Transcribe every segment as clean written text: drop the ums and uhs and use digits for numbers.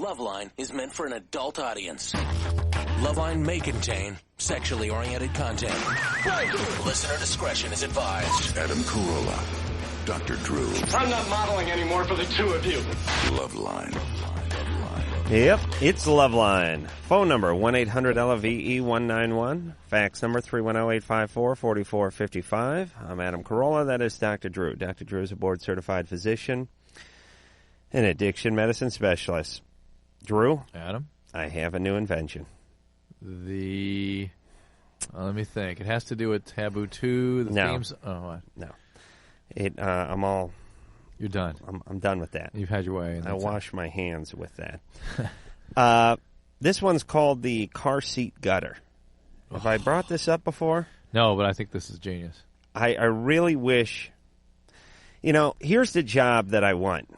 Loveline is meant for an adult audience. Loveline may contain sexually oriented content. Listener discretion is advised. Adam Carolla, Dr.Drew. I'm not modeling anymore for the two of you. Loveline. Yep, it's Loveline. Phone number 1-800-LOVE-191. Fax number 310-854-4455. I'm Adam Carolla. That is Dr. Drew. Dr. Drew is a board-certified physician and addiction medicine specialist. Drew? Adam? I have a new invention. Let me think. It has to do with Taboo 2, the themes? Oh, what? No. I'm all... You're done. I'm done with that. You've had your way. I wash my hands with that. This one's called the car seat gutter. Have I brought this up before? No, but I think this is genius. I really wish... here's the job that I want.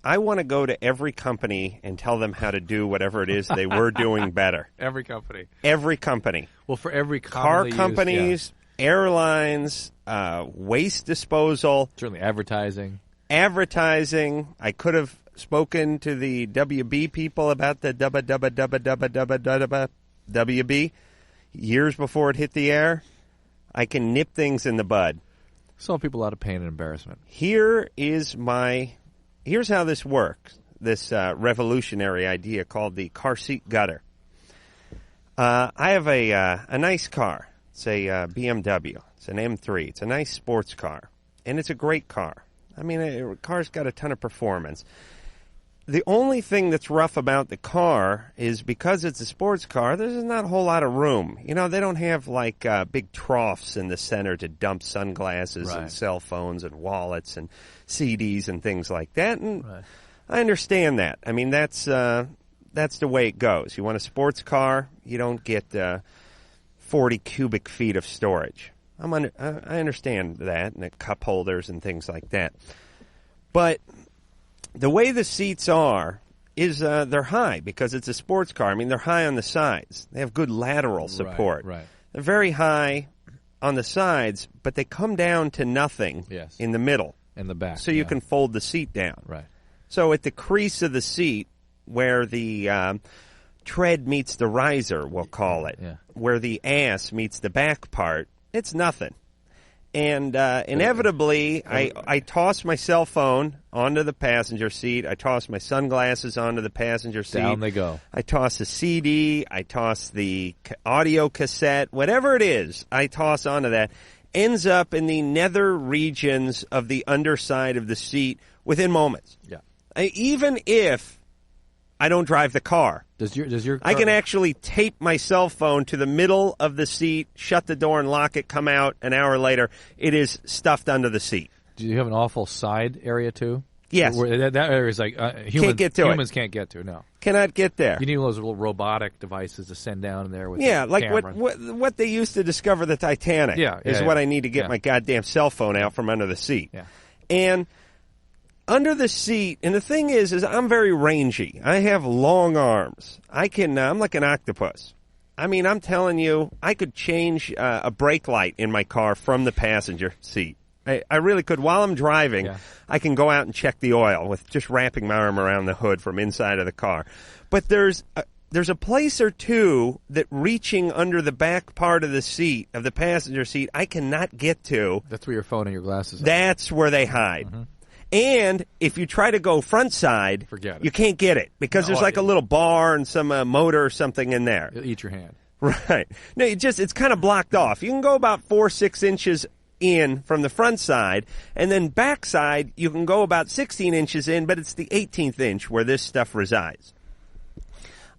I want to go to every company and tell them how to do whatever it is they were doing better. Every company. Every company. Well, for every car companies, airlines, waste disposal. Certainly advertising. I could have spoken to the WB people about the WB years before it hit the air. I can nip things in the bud. Saw people out of pain and embarrassment. Here's how this works, this revolutionary idea called the car seat gutter. I have a nice car. It's a BMW. It's an M3. It's a nice sports car, and it's a great car. I mean, a car's got a ton of performance. The only thing that's rough about the car is because it's a sports car, there's not a whole lot of room. They don't have, big troughs in the center to dump sunglasses and cell phones and wallets and CDs and things like that. And I understand that. I mean, that's the way it goes. You want a sports car, you don't get 40 cubic feet of storage. I understand that, and the cup holders and things like that. But the way the seats are is they're high because it's a sports car. I mean, they're high on the sides. They have good lateral support. Right. They're very high on the sides, but they come down to nothing in the middle. In the back. So you can fold the seat down. Right. So at the crease of the seat where the tread meets the riser, we'll call it, where the ass meets the back part, it's nothing. And inevitably, I toss my cell phone onto the passenger seat. I toss my sunglasses onto the passenger seat. Down they go. I toss the CD. I toss the audio cassette. Whatever it is, I toss onto that. Ends up in the nether regions of the underside of the seat within moments. Yeah. Even if I don't drive the car. Does your car... I can actually tape my cell phone to the middle of the seat, shut the door and lock it, come out an hour later. It is stuffed under the seat. Do you have an awful side area, too? Yes. Where that area is like humans can't get to, no. Cannot get there. You need those little robotic devices to send down in there with like camera. what they used to discover the Titanic is what I need to get my goddamn cell phone out from under the seat. Yeah. And under the seat, and the thing is I'm very rangy. I have long arms. I'm like an octopus. I mean, I'm telling you, I could change a brake light in my car from the passenger seat. I really could. While I'm driving, I can go out and check the oil with just wrapping my arm around the hood from inside of the car. But there's a place or two that reaching under the back part of the seat, of the passenger seat, I cannot get to. That's where your phone and your glasses are. That's where they hide. Mm-hmm. And if you try to go front side, you can't get it because there's like a little bar and some motor or something in there. You'll eat your hand. Right. No, it's kind of blocked off. You can go about 4-6 inches in from the front side, and then back side you can go about 16 inches in, but it's the 18th inch where this stuff resides.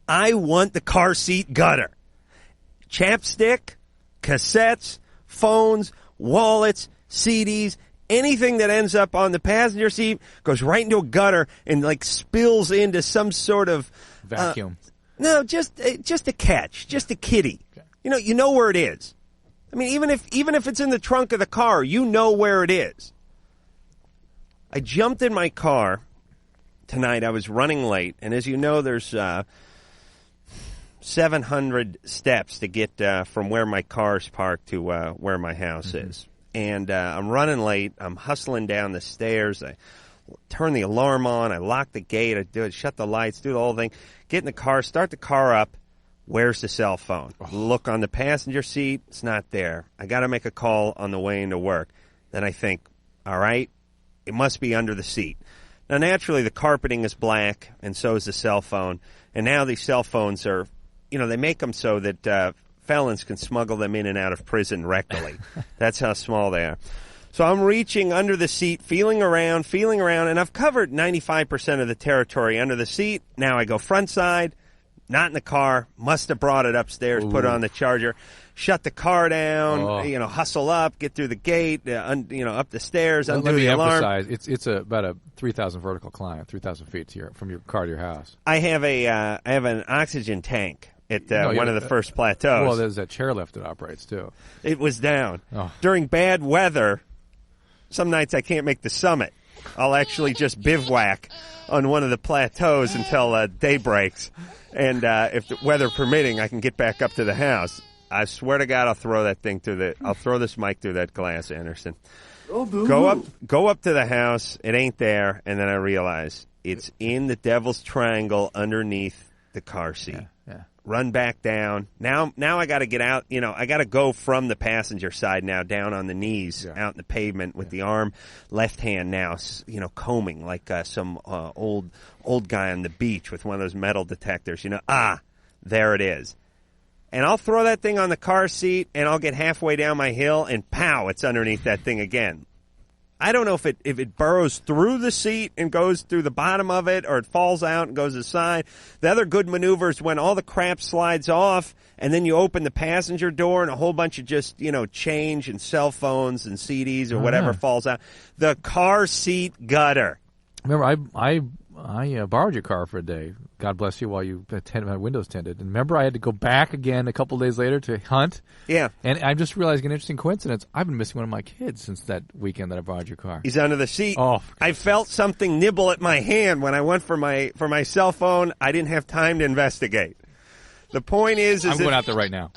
I want the car seat gutter. Chapstick, cassettes, phones, wallets, CDs, anything that ends up on the passenger seat goes right into a gutter and spills into some sort of vacuum. No, just a catch, just a kitty. Okay. You know where it is. I mean, even if it's in the trunk of the car, you know where it is. I jumped in my car tonight. I was running late, and as you know, there's 700 steps to get from where my car's parked to where my house is. And I'm running late. I'm hustling down the stairs. I turn the alarm on. I lock the gate. I do it, shut the lights, do the whole thing. Get in the car, start the car up. Where's the cell phone? Look on the passenger seat. It's not there. I got to make a call on the way into work. Then I think, all right, it must be under the seat. Now, naturally, the carpeting is black, and so is the cell phone. And now these cell phones are, they make them so that felons can smuggle them in and out of prison rectally. That's how small they are. So I'm reaching under the seat, feeling around, and I've covered 95% of the territory under the seat. Now I go front side, not in the car, must have brought it upstairs, put it on the charger, shut the car down, hustle up, get through the gate, up the stairs, undo the alarm. Let me emphasize, it's about a 3,000 vertical climb, 3,000 feet from your car to your house. I have an oxygen tank at one of the first plateaus. Well, there's that chairlift that operates, too. It was down. Oh. During bad weather, some nights I can't make the summit. I'll actually just bivouac on one of the plateaus until day breaks. And if the weather permitting, I can get back up to the house. I swear to God, I'll throw that thing I'll throw this mic through that glass, Anderson. Go up to the house. It ain't there. And then I realize it's in the devil's triangle underneath the car seat. Yeah. Run back down. Now I got to get out. I got to go from the passenger side now down on the knees out in the pavement with the arm, left hand now, combing like some old guy on the beach with one of those metal detectors. There it is. And I'll throw that thing on the car seat, and I'll get halfway down my hill, and pow, it's underneath that thing again. I don't know if it burrows through the seat and goes through the bottom of it, or it falls out and goes aside. The other good maneuver is when all the crap slides off, and then you open the passenger door, and a whole bunch of just change and cell phones and CDs or whatever falls out. The car seat gutter. Remember, I borrowed your car for a day. God bless you, while you had my windows tinted. And remember, I had to go back again a couple days later to hunt. Yeah. And I'm just realizing an interesting coincidence. I've been missing one of my kids since that weekend that I borrowed your car. He's under the seat. Oh, I felt something nibble at my hand when I went for my cell phone. I didn't have time to investigate. The point is I'm going out there right now.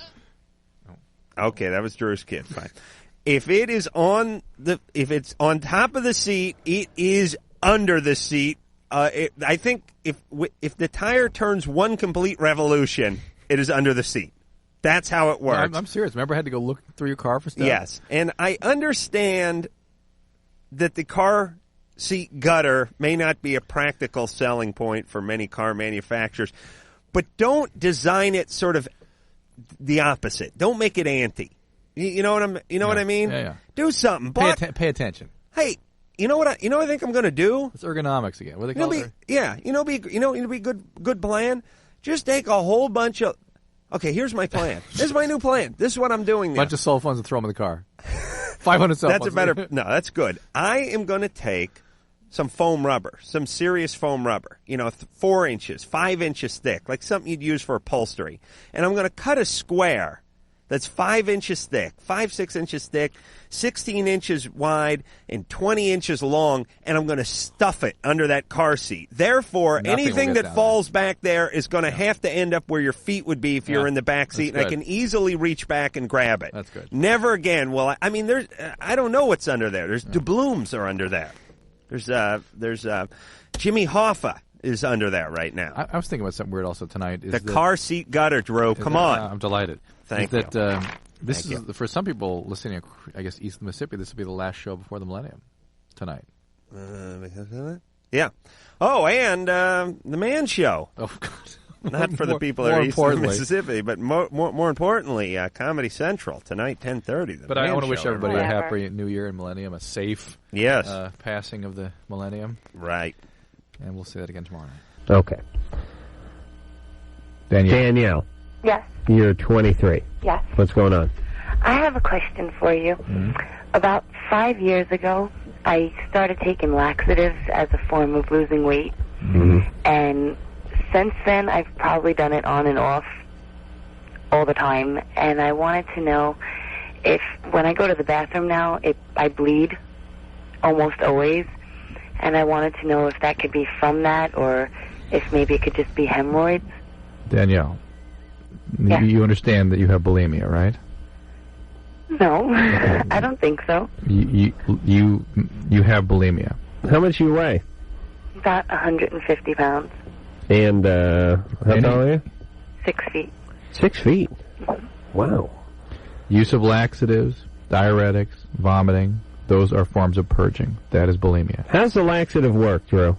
Okay, that was Drew's kid. Fine. If it's on top of the seat, it is under the seat. I think if the tire turns one complete revolution, it is under the seat. That's how it works. I'm serious. Remember, I had to go look through your car for stuff? Yes, and I understand that the car seat gutter may not be a practical selling point for many car manufacturers, but don't design it sort of the opposite. Don't make it anti. You know what I mean? Yeah. Do something. Pay attention. Hey. You know what I think I'm going to do? It's ergonomics again. What do they call it? It'd be good plan. Just take a whole bunch of. Okay, here's my plan. This is my new plan. This is what I'm doing now. Bunch of cell phones and throw them in the car. 500 cell phones. No, that's good. I am going to take some foam rubber, some serious foam rubber. 4 inches, 5 inches thick, like something you'd use for upholstery. And I'm going to cut a square that's 5 inches thick, 6 inches thick, 16 inches wide, and 20 inches long, and I'm going to stuff it under that car seat. Therefore, anything that falls back there is going to have to end up where your feet would be if you're in the back seat, and I can easily reach back and grab it. That's good. Never again will I mean, I don't know what's under there. There's doubloons are under there. There's Jimmy Hoffa is under there right now. I was thinking about something weird also tonight. The car seat gutter, Drew. Come on. I'm delighted. Thank you. This is for some people listening, I guess, east of the Mississippi, this will be the last show before the millennium tonight. Yeah. Oh, and the Man Show. Oh, God. Not for the people that are east of Mississippi, but more importantly, Comedy Central tonight, 10:30. But I want to wish everybody a happy New Year and millennium, a safe passing of the millennium. Right. And we'll say that again tomorrow night. Okay. Danielle. Yes. You're 23. Yes. What's going on? I have a question for you. Mm-hmm. About 5 years ago, I started taking laxatives as a form of losing weight. Mm-hmm. And since then, I've probably done it on and off all the time. And I wanted to know if, when I go to the bathroom now, I bleed almost always. And I wanted to know if that could be from that, or if maybe it could just be hemorrhoids. Danielle, yeah. You understand that you have bulimia, right? No, I don't think so. You have bulimia. How much you weigh? About 150 pounds. And how tall are you? 6 feet. 6 feet. Wow. Use of laxatives, diuretics, vomiting, those are forms of purging. That is bulimia. How's the laxative work, Drew?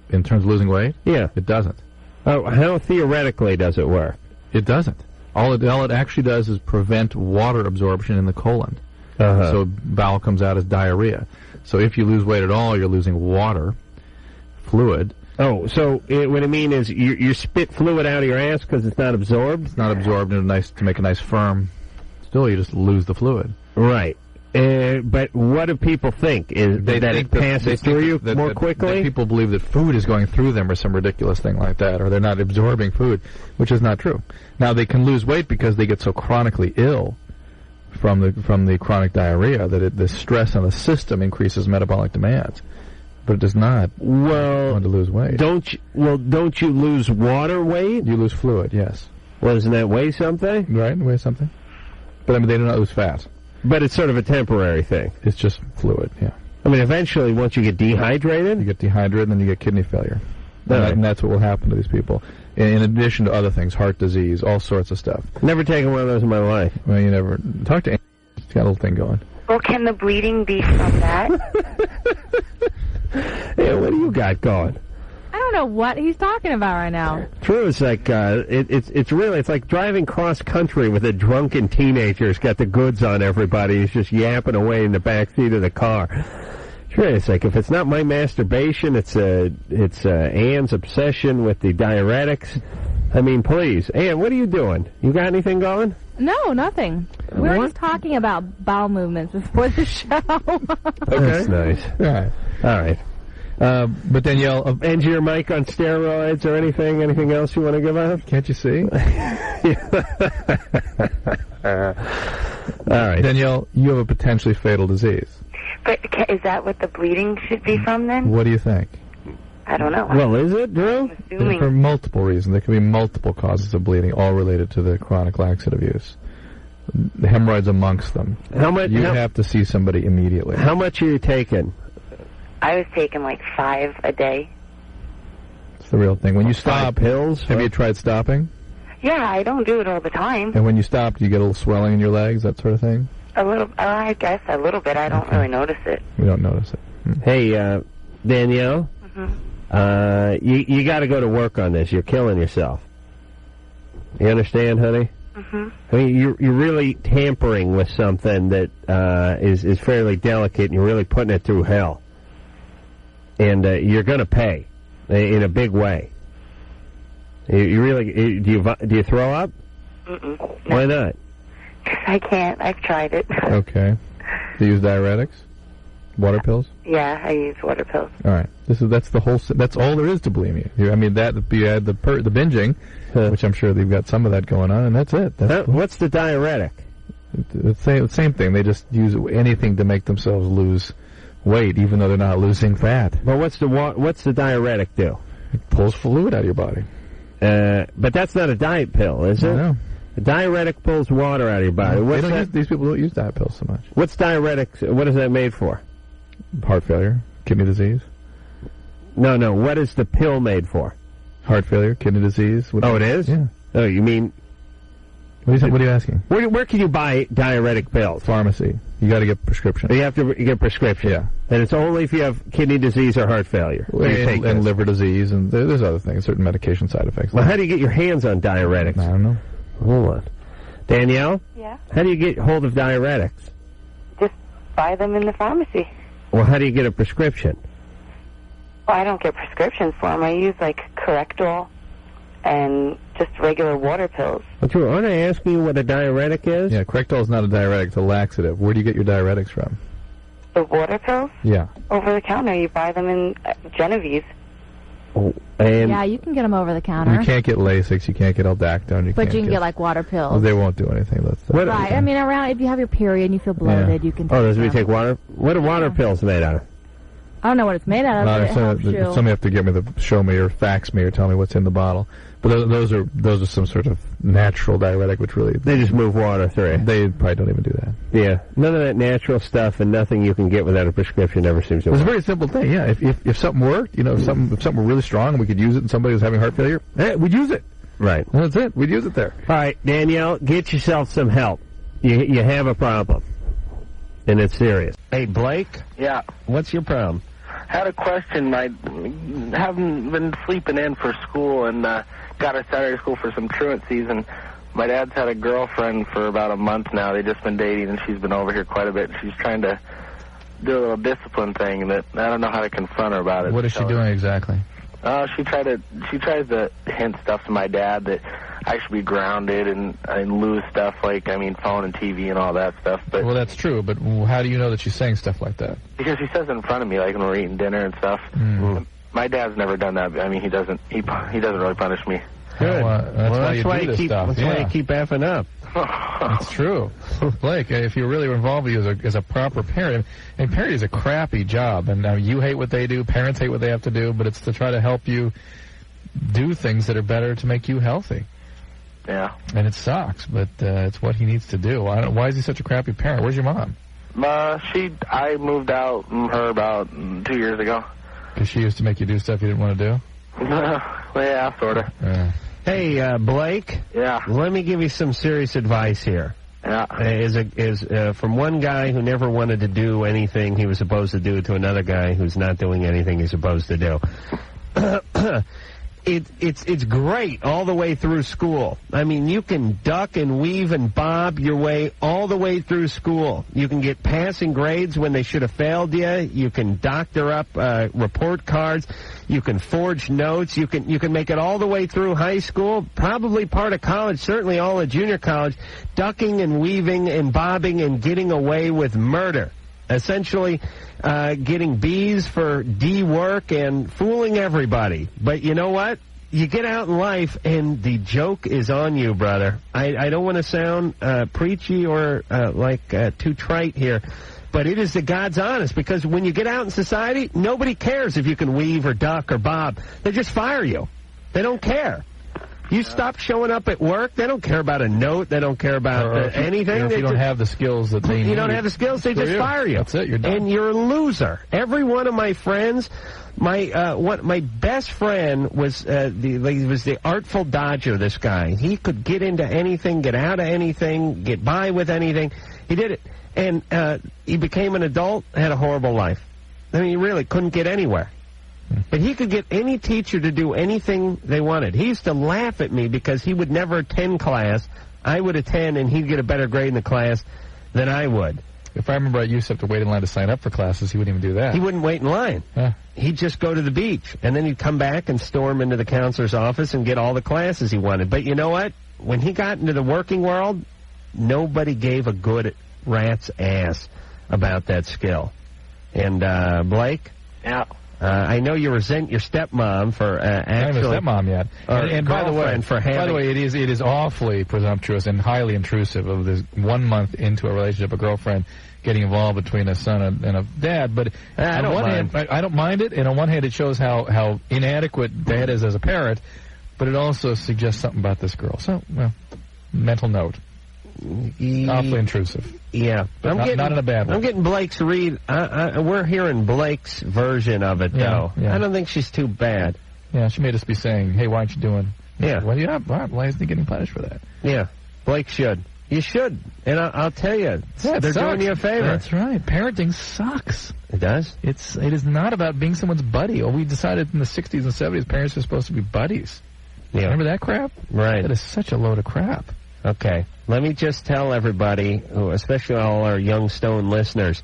In terms of losing weight? Yeah. It doesn't. Oh, how theoretically does it work? It doesn't. All it actually does is prevent water absorption in the colon. So bowel comes out as diarrhea. So if you lose weight at all, you're losing water, fluid. Oh, so what I mean is you spit fluid out of your ass because it's not absorbed? It's not absorbed to make a nice firm stool. You just lose the fluid. Right. But what do people think? Is They that think it passes through you more quickly? That people believe that food is going through them or some ridiculous thing like that, or they're not absorbing food, which is not true. Now, they can lose weight because they get so chronically ill from the chronic diarrhea that the stress on the system increases metabolic demands. But it does not want to lose weight. Don't you lose water weight? You lose fluid, yes. Well, doesn't that weigh something? Right, weigh something. But I mean, they do not lose fat. But it's sort of a temporary thing. It's just fluid, yeah. I mean, eventually, once you get dehydrated? You get dehydrated, and then you get kidney failure. And that's what will happen to these people. In addition to other things, heart disease, all sorts of stuff. Never taken one of those in my life. Well, you never... Talk to Andy. He's got a little thing going. Well, can the bleeding be from that? Yeah, what do you got going? I don't know what he's talking about right now. Drew is like, it's like driving cross country with a drunken teenager who's got the goods on everybody. He's just yapping away in the back seat of the car. Sure, it's like, if it's not my masturbation, it's Ann's obsession with the diuretics. I mean, please. Ann, what are you doing? You got anything going? No, nothing. We were just talking about bowel movements before the show. Okay. That's nice. All right. But Danielle... and your mic on steroids or anything? Anything else you want to give out? Can't you see? All right. Danielle, you have a potentially fatal disease. But is that what the bleeding should be from then? What do you think? I don't know. Well, is it, Drew? For multiple reasons. There can be multiple causes of bleeding, all related to the chronic laxative use. The hemorrhoids amongst them. How much? You have to see somebody immediately. How much are you taking? I was taking like 5 a day. It's the real thing. When you stop... 5 pills? Have you tried stopping? Yeah, I don't do it all the time. And when you stop, do you get a little swelling in your legs, that sort of thing? A little, I guess a little bit. I don't really notice it. We don't notice it. Hey, Danielle? You got to go to work on this. You're killing yourself. You understand, honey? I mean, you're really tampering with something that is fairly delicate, and you're really putting it through hell. And you're going to pay in a big way. You really do you throw up? No. Why not? I can't. I've tried it. Okay. Do you use diuretics? Water pills? Yeah, I use water pills. All right. That's all there is to bulimia. You add the binging, which I'm sure they've got some of that going on, and that's it. What's the diuretic? The same thing. They just use anything to make themselves lose weight, even though they're not losing fat. Well, what's the diuretic do? It pulls fluid out of your body. But that's not a diet pill, is it? No. The diuretic pulls water out of your body. These people don't use diet pills so much. What's diuretics? What is that made for? Heart failure, kidney disease. No. What is the pill made for? Heart failure, kidney disease. It is? Yeah. Oh, you mean... What are you asking? Where can you buy diuretic pills? Pharmacy. You got to get prescription. You have to get prescription. Yeah. And it's only if you have kidney disease or heart failure. And liver disease, and there's other things, certain medication side effects. Well, how do you get your hands on diuretics? I don't know. Hold on. Danielle? Yeah? How do you get hold of diuretics? Just buy them in the pharmacy. Well, how do you get a prescription? Well, I don't get prescriptions for them. I use, like, Correctol and just regular water pills. Well, Drew, aren't I asking you what a diuretic is? Yeah, Correctol is not a diuretic, it's a laxative. Where do you get your diuretics from? The water pills? Yeah. Over the counter. You buy them in Genevieve's. Oh, and Yeah, you can get them over the counter. You can't get Lasix, you can't get Aldactone. But you can get like water pills. Well, they won't do anything. Right. I mean, around if you have your period and you feel bloated, you can. Does me take water? What are water pills made out of? I don't know what it's made out of. But it helps you. Somebody have to get me show me or fax me or tell me what's in the bottle. But those are some sort of natural diuretic, which really they just move water through it. They probably don't even do that. Yeah, none of that natural stuff and nothing you can get without a prescription ever seems to work. It's a very simple thing. Yeah, if something worked, if something were really strong and we could use it, and somebody was having heart failure, we'd use it. Right. That's it. We'd use it there. All right, Danielle, get yourself some help. You have a problem, and it's serious. Hey, Blake. Yeah. What's your problem? Had a question. I haven't been sleeping in for school and got to Saturday school for some truancies, and my dad's had a girlfriend for about a month now. They've just been dating, and she's been over here quite a bit. She's trying to do a little discipline thing that I don't know how to confront her about it. What is she doing exactly? She tries to hint stuff to my dad that I should be grounded and lose stuff like, phone and TV and all that stuff. But well, that's true, but how do you know that she's saying stuff like that? Because he says it in front of me, like when we're eating dinner and stuff. Mm. My dad's never done that. He doesn't really punish me. Good. That's why you do this stuff. That's why you keep effing up. That's true. Blake, if you're really involved as a proper parent, and parenting is a crappy job, and you hate what they do, parents hate what they have to do, but it's to try to help you do things that are better to make you healthy. Yeah. And it sucks, but it's what he needs to do. Why is he such a crappy parent? Where's your mom? I moved out from her about 2 years ago. Because she used to make you do stuff you didn't want to do? Well, yeah, sort of. Hey, Blake. Yeah. Let me give you some serious advice here. Yeah. From one guy who never wanted to do anything he was supposed to do to another guy who's not doing anything he's supposed to do. It's great all the way through school. You can duck and weave and bob your way all the way through school. You can get passing grades when they should have failed you. You can doctor up report cards. You can forge notes. You can make it all the way through high school, probably part of college, certainly all of junior college, ducking and weaving and bobbing and getting away with murder. Essentially, getting B's for D work and fooling everybody. But you know what? You get out in life, and the joke is on you, brother. I don't want to sound preachy or too trite here, but it is the God's honest, because when you get out in society, nobody cares if you can weave or duck or bob. They just fire you. They don't care. You stop showing up at work, they don't care about a note, they don't care about anything. If you don't have the skills that they need. You don't have the skills, they just fire you. That's it, you're done. And you're a loser. Every one of my friends, my best friend was the Artful Dodger, this guy. He could get into anything, get out of anything, get by with anything. He did it. And he became an adult, had a horrible life. He really couldn't get anywhere. But he could get any teacher to do anything they wanted. He used to laugh at me because he would never attend class. I would attend, and he'd get a better grade in the class than I would. If I remember right, you used to have to wait in line to sign up for classes. He wouldn't even do that. He wouldn't wait in line. He'd just go to the beach, and then he'd come back and storm into the counselor's office and get all the classes he wanted. But you know what? When he got into the working world, nobody gave a good rat's ass about that skill. And, Blake? Yeah. I know you resent your stepmom for actually... I haven't a stepmom yet. And by the way, it is awfully presumptuous and highly intrusive of this 1 month into a relationship, a girlfriend getting involved between a son and a dad. But I don't mind it. And on one hand, it shows how inadequate dad is as a parent, but it also suggests something about this girl. So, mental note. Awfully intrusive. Yeah. But not in a bad way. I'm getting Blake's read. We're hearing Blake's version of it, though. Yeah. I don't think she's too bad. Yeah, she may just be saying, hey, why aren't you doing... Yeah. Well, why isn't he getting punished for that? Yeah. Blake should. You should. And I'll tell you, they're doing you a favor. That's right. Parenting sucks. It does? It is not about being someone's buddy. We decided in the 60s and 70s parents are supposed to be buddies. Yeah. Remember that crap? Right. That is such a load of crap. Okay. Let me just tell everybody, especially all our young stone listeners,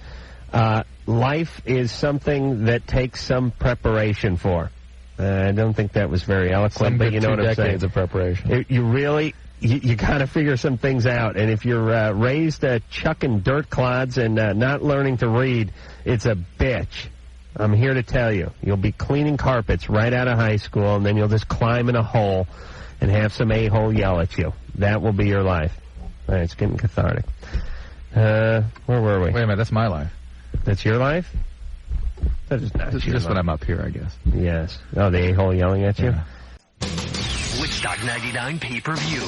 life is something that takes some preparation for. I don't think that was very eloquent, but you know what I'm saying. 2 decades of preparation. You really, you got to figure some things out. And if you're raised chucking dirt clods and not learning to read, it's a bitch. I'm here to tell you. You'll be cleaning carpets right out of high school, and then you'll just climb in a hole and have some a-hole yell at you. That will be your life. All right, it's getting cathartic. Where were we? Wait a minute, that's my life. That's your life? Just when I'm up here, I guess. Yes. Oh, the a-hole yelling at you? Yeah. Woodstock 99 pay-per-view.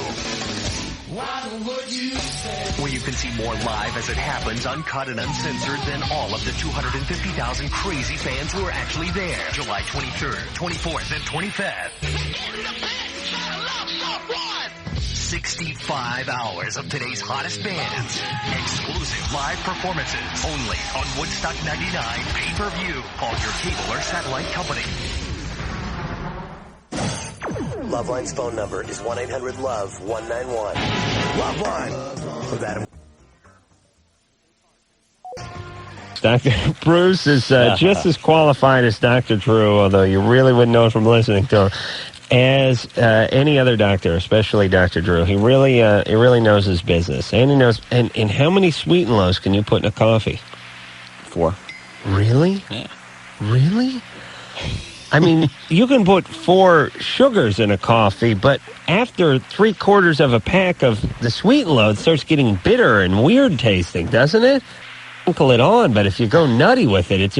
Where you can see more live as it happens, uncut and uncensored than all of the 250,000 crazy fans who are actually there. July 23rd, 24th, and 25th. 65 hours of today's hottest bands. Exclusive live performances. Only on Woodstock 99 pay-per-view. Call your cable or satellite company. Loveline's phone number is 1-800-LOVE-191. Loveline. For that. Dr. Bruce is just as qualified as Dr. Drew, although you really wouldn't know from listening to him, as any other doctor, especially Dr. Drew. He really knows his business. And he knows, and how many sweet and lows can you put in a coffee? 4. Really? Yeah. Really? I mean, you can put 4 sugars in a coffee, but after 3/4 of a pack of the sweet and low, it starts getting bitter and weird tasting, doesn't it? Sprinkle it on, but if you go nutty with it, it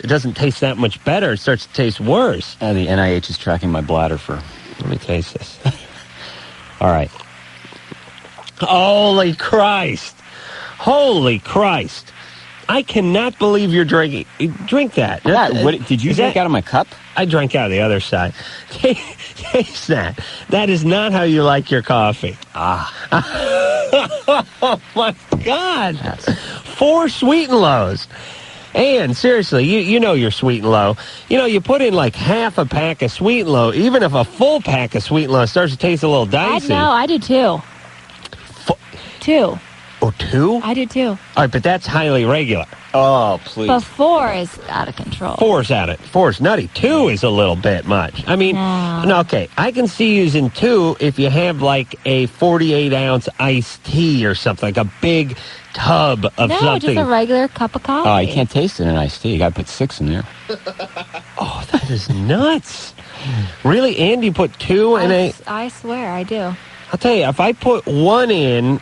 doesn't taste that much better. It starts to taste worse. The NIH is tracking my bladder for... Let me taste this. All right. Holy Christ. Holy Christ. I cannot believe you're drinking. Drink that. Did you drink out of my cup? I drank out of the other side. Taste that. That is not how you like your coffee. Oh, my God. 4 sweet and lows. And seriously, you know you're sweet and low. You know, you put in like half a pack of sweet and low. Even if a full pack of sweet and low starts to taste a little dicey. I do too. 2. Oh, 2? I do too. All right, but that's highly regular. Oh, please. But 4 is out of control. 4's at it. 4's nutty. 2 is a little bit much. I mean, no, okay, I can see using 2 if you have like a 48-ounce iced tea or something, like a big tub of something. No, just a regular cup of coffee. Oh, you can't taste it in iced tea. You got to put 6 in there. Oh, that is nuts. Really, Andy, you put 2 in a... I swear, I do. I'll tell you, if I put 1 in,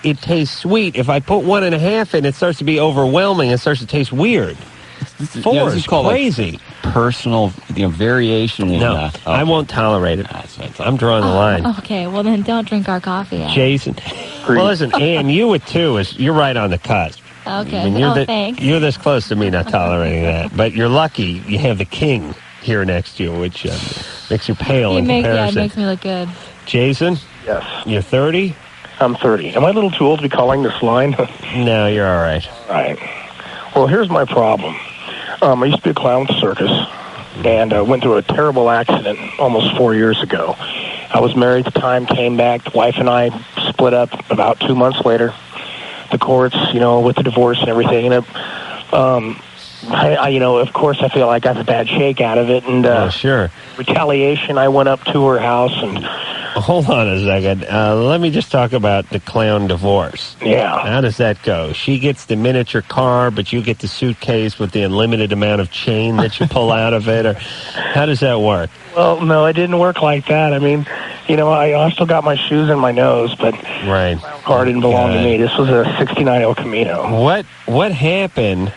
it tastes sweet. If I put 1.5 in, it starts to be overwhelming. It starts to taste weird. 4 is crazy. Like personal, variation. No, I won't tolerate it. I'm drawing the line. Okay, well then don't drink our coffee. Jason. Well, listen, Ann, you with 2 you're right on the cusp. Okay. I mean, thanks. You're this close to me not tolerating that, but you're lucky you have the king here next to you, which makes you pale in comparison. Yeah, it makes me look good. Jason. Yes. You're 30. I'm 30. Am I a little too old to be calling this line? No, you're all right. All right. Well, here's my problem. I used to be a clown at the circus, and went through a terrible accident almost 4 years ago. I was married at the time, came back. The wife and I split up about 2 months later. The courts, with the divorce and everything. And of course, I feel like I got a bad shake out of it. And sure. Retaliation, I went up to her house and... Hold on a second. Let me just talk about the clown divorce. Yeah. How does that go? She gets the miniature car, but you get the suitcase with the unlimited amount of chain that you pull out of it? Or how does that work? Well, no, it didn't work like that. I mean, I still got my shoes in my nose, but right. The car didn't belong to me. This was a 69 El Camino. What happened?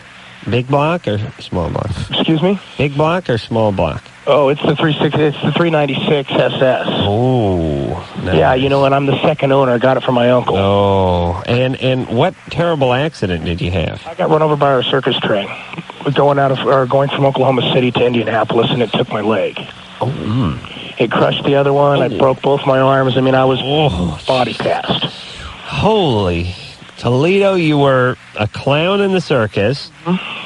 Big block or small block? Excuse me? Big block or small block? Oh, it's the 396 SS. Oh, nice. Yeah, and I'm the second owner. I got it from my uncle. Oh, and what terrible accident did you have? I got run over by a circus train. Going from Oklahoma City to Indianapolis, and it took my leg. Oh. It crushed the other one. I broke both my arms. I mean, I was body cast. Holy Toledo! You were a clown in the circus. Mm-hmm.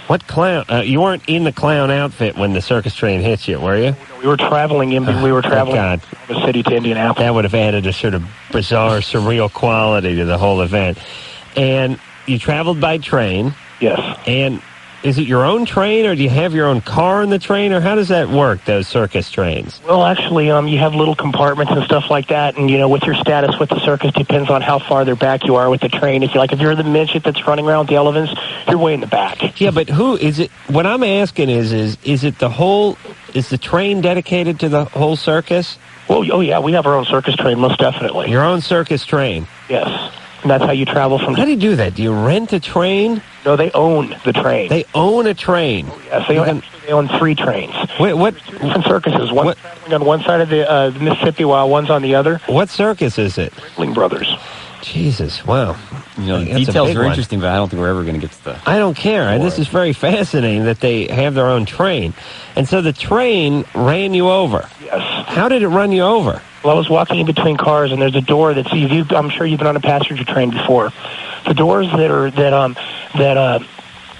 What clown? You weren't in the clown outfit when the circus train hit you, were you? We were traveling from the city to Indianapolis. That would have added a sort of bizarre, surreal quality to the whole event. And you traveled by train. Yes. And is it your own train, or do you have your own car in the train, or how does that work, those circus trains? Well, actually, you have little compartments and stuff like that, and, with your status with the circus depends on how farther back you are with the train. If you're the midget that's running around with the elephants, you're way in the back. Yeah, but who is it? What I'm asking is it is the train dedicated to the whole circus? Well, oh, yeah, we have our own circus train, most definitely. Your own circus train? Yes. And that's how you travel from... How do you do that? Do you rent a train? No, they own the train. They own a train? Yes, they own 3 trains. Wait, what? Two different circuses. One's traveling on one side of the Mississippi while one's on the other. What circus is it? Ringling Brothers. Jesus, wow. You know, the details are interesting, but I don't think we're ever going to get to the... I don't care. This is very fascinating that they have their own train. And so the train ran you over. Yes. How did it run you over? Well, I was walking in between cars, and there's a door that's... I'm sure you've been on a passenger train before. The doors that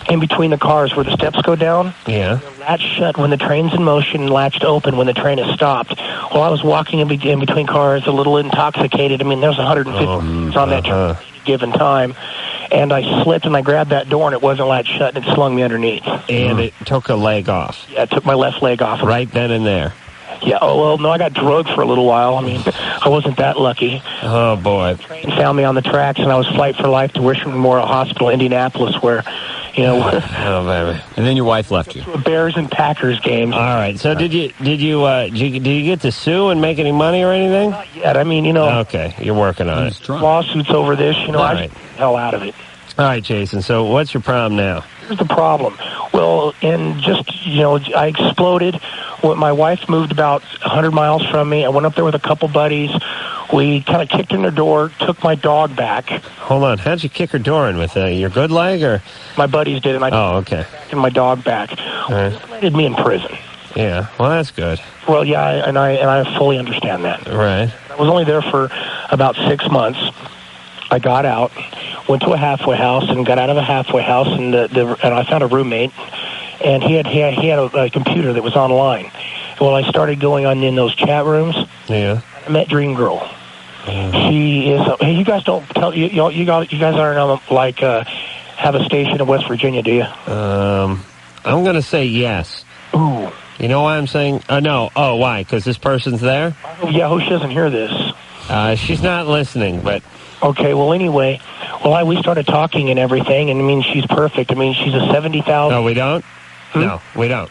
in between the cars where the steps go down, yeah, latch shut when the train's in motion and latched open when the train has stopped. Well, I was walking in between cars, a little intoxicated. I mean, there was 150 on that train at any given time. And I slipped and I grabbed that door and it wasn't latched shut and it slung me underneath. And it took a leg off. Yeah, it took my left leg off. Right then and there. Yeah, no, I got drugged for a little while. I mean, I wasn't that lucky. Oh, boy. The train found me on the tracks, and I was flight for life to Wishart Memorial Hospital, Indianapolis, where, oh, baby. And then your wife left you. Bears and Packers games. All right. So did you get to sue and make any money or anything? Not yet. I mean, Okay, you're working on it. Lawsuits over this, I just got the hell out of it. All right, Jason. So what's your problem now? Here's the problem. Well, I exploded. When my wife moved about 100 miles from me, I went up there with a couple buddies. We kind of kicked in her door, took my dog back. Hold on. How'd you kick her door in? With your good leg, or? My buddies did, and I took my dog back. They landed me in prison. Yeah, well, that's good. Well, yeah, and I fully understand that. Right. I was only there for about 6 months. I got out, went to a halfway house, and got out of a halfway house, and I found a roommate, and he had a computer that was online. Well, I started going on in those chat rooms. Yeah. I met Dream Girl. She is. Hey, you guys don't tell you guys aren't have a station in West Virginia, do you? I'm going to say yes. Ooh. You know why I'm saying no? Oh, why? Because this person's there? Oh, yeah. Who doesn't hear this? She's not listening, but. Okay, well, anyway, we started talking and everything, and I mean, she's perfect. I mean, she's a 70,000... No, we don't? No, we don't.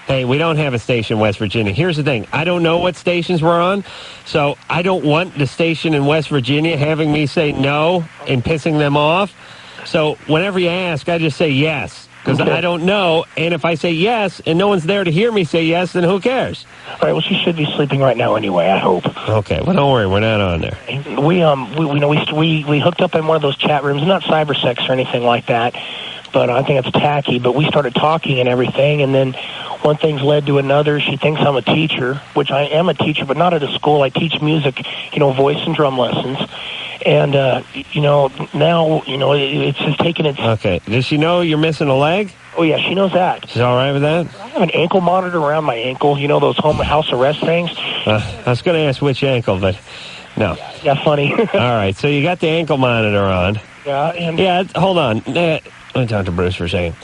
Hey, we don't have a station in West Virginia. Here's the thing. I don't know what stations we're on, so I don't want the station in West Virginia having me say no and pissing them off. So whenever you ask, I just say yes. Because I don't know, and if I say yes, and no one's there to hear me say yes, then who cares? All right, well, she should be sleeping right now anyway, I hope. Okay, well, don't worry, we're not on there. We hooked up in one of those chat rooms, not cyber sex or anything like that, but I think it's tacky, but we started talking and everything, and then one thing's led to another. She thinks I'm a teacher, which I am a teacher, but not at a school. I teach music, voice and drum lessons. And, now, it's just taken its... Okay. Does she know you're missing a leg? Oh, yeah, she knows that. She's all right with that? I have an ankle monitor around my ankle, those house arrest things. I was going to ask which ankle, but no. Yeah, funny. All right, so you got the ankle monitor on. Yeah, and... Yeah, hold on. Let me talk to Bruce for a second.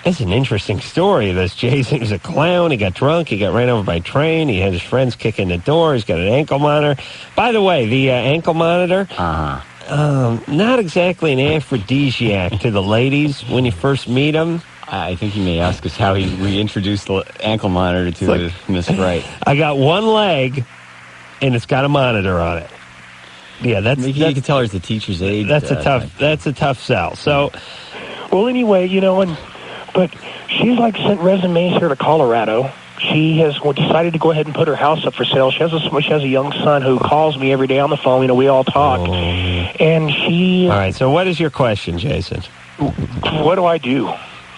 It's an interesting story. This Jason, he's a clown. He got drunk. He got ran over by a train. He had his friends kick in the door. He's got an ankle monitor. By the way, the ankle monitor, not exactly an aphrodisiac to the ladies when you first meet them. I think you may ask us how we introduced the ankle monitor to Miss Wright. I got one leg, and it's got a monitor on it. Yeah, you can tell her it's the teacher's aide. That's a tough sell. So, well, anyway, but she's sent resumes here to Colorado. She has decided to go ahead and put her house up for sale. She has a young son who calls me every day on the phone. We all talk. And she... All right, so what is your question, Jason? What do I do?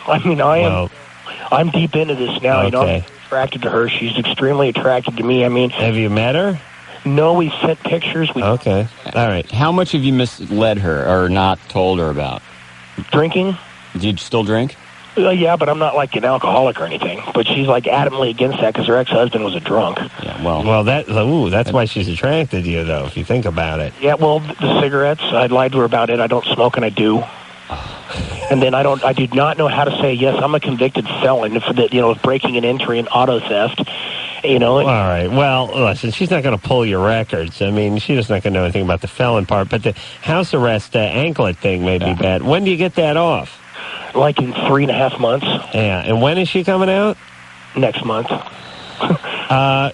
I mean, I'm deep into this now. Okay. I'm attracted to her. She's extremely attracted to me. I mean... Have you met her? No, we sent pictures. Okay. All right. How much have you misled her or not told her about? Drinking. Do you still drink? Yeah, but I'm not an alcoholic or anything. But she's adamantly against that because her ex-husband was a drunk. Yeah, that's why she's attracted to you, though, if you think about it. Yeah, well, the cigarettes, I lied to her about it. I don't smoke, and I do. And then I do not know how to say, yes, I'm a convicted felon for breaking and entry and auto theft. All right. Well, listen, she's not going to pull your records. I mean, she's just not going to know anything about the felon part. But the house arrest anklet thing may be bad. When do you get that off? In 3.5 months. Yeah. And when is she coming out? Next month. How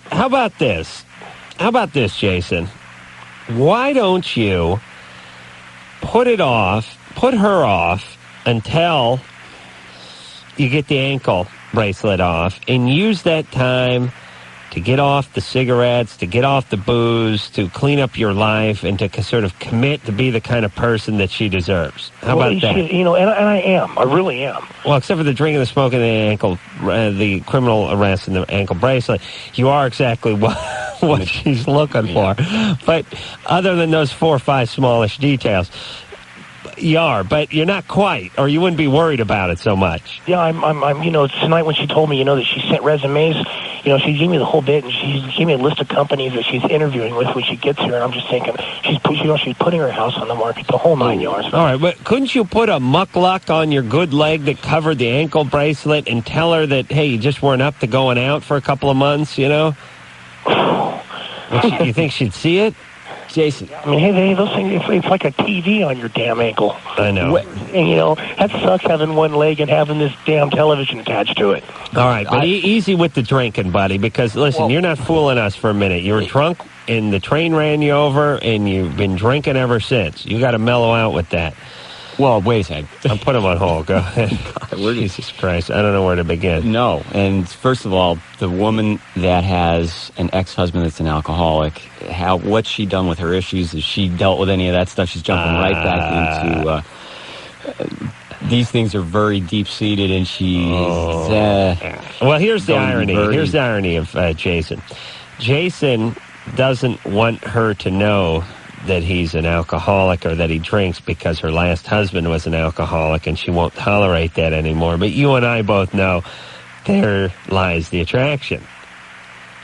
about this? Jason? why don't you put her off until you get the ankle bracelet off, and use that time to get off the cigarettes, to get off the booze, to clean up your life, and to sort of commit to be the kind of person that she deserves. How about that? And I am. I really am. Well, except for the drinking, the smoking, the criminal arrest, and the ankle bracelet, you are exactly what she's looking for. But other than those 4 or 5 smallish details, you are, but you're not quite, or you wouldn't be worried about it so much. Yeah, I'm tonight when she told me, that she sent resumes, she gave me the whole bit, and she gave me a list of companies that she's interviewing with when she gets here, and I'm just thinking, she's putting her house on the market, the whole 9 yards. All right, but couldn't you put a muckluck on your good leg that covered the ankle bracelet and tell her that, hey, you just weren't up to going out for a couple of months, You think she'd see it? Jason. I mean, hey, those things, it's like a TV on your damn ankle. I know. And, that sucks having one leg and having this damn television attached to it. All right, but easy with the drinking, buddy, because, listen, you're not fooling us for a minute. You were drunk, and the train ran you over, and you've been drinking ever since. You got to mellow out with that. Well, wait a second. I'll put him on hold. Go ahead. Jesus Christ. I don't know where to begin. No. And first of all, the woman that has an ex-husband that's an alcoholic, what's she done with her issues? Has she dealt with any of that stuff? She's jumping right back into... these things are very deep-seated, and she's... well, here's the irony. Here's the irony of Jason. Jason doesn't want her to know that he's an alcoholic or that he drinks because her last husband was an alcoholic and she won't tolerate that anymore. But you and I both know there lies the attraction.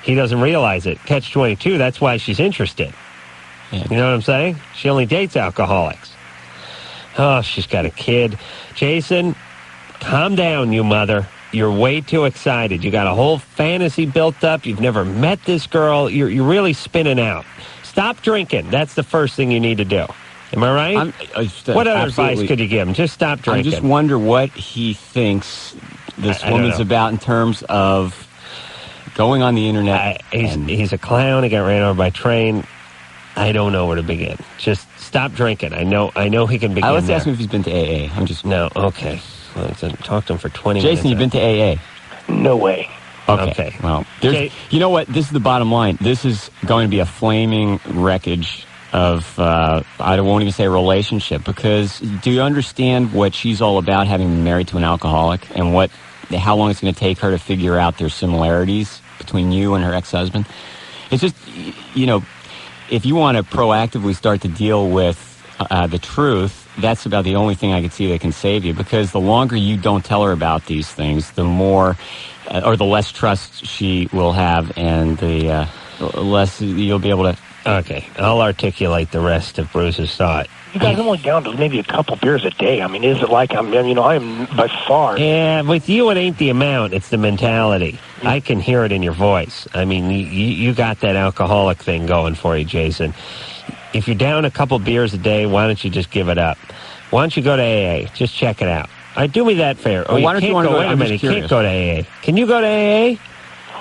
He doesn't realize it. Catch-22, that's why she's interested. Yeah. You know what I'm saying? She only dates alcoholics. Oh, she's got a kid. Jason, calm down, you mother. You're way too excited. You got a whole fantasy built up. You've never met this girl. You're really spinning out. Stop drinking. That's the first thing you need to do. Am I right? What other advice could you give him? Just stop drinking. I just wonder what he thinks this woman's about in terms of going on the internet. He's a clown. He got ran over by a train. I don't know where to begin. Just stop drinking. I know he can begin. Let's ask him if he's been to AA. No. Okay. Let's talk to him for 20 Jason, minutes. Jason, you've been to AA? No way. Okay. Well, you know what? This is the bottom line. This is going to be a flaming wreckage of, I won't even say a relationship, because do you understand what she's all about, having been married to an alcoholic, and how long it's going to take her to figure out their similarities between you and her ex-husband? It's just, if you want to proactively start to deal with the truth, that's about the only thing I could see that can save you, because the longer you don't tell her about these things, the more... or the less trust she will have, and the less you'll be able to... Okay, I'll articulate the rest of Bruce's thought. You guys, I'm only down to maybe a couple beers a day. I mean, is it like I'm by far... Yeah, with you it ain't the amount, it's the mentality. I can hear it in your voice. I mean, you got that alcoholic thing going for you, Jason. If you're down a couple beers a day, why don't you just give it up? Why don't you go to AA? Just check it out. Do me that favor. Well, why don't you want to go? Wait a minute. You can't go to AA. Can you go to AA?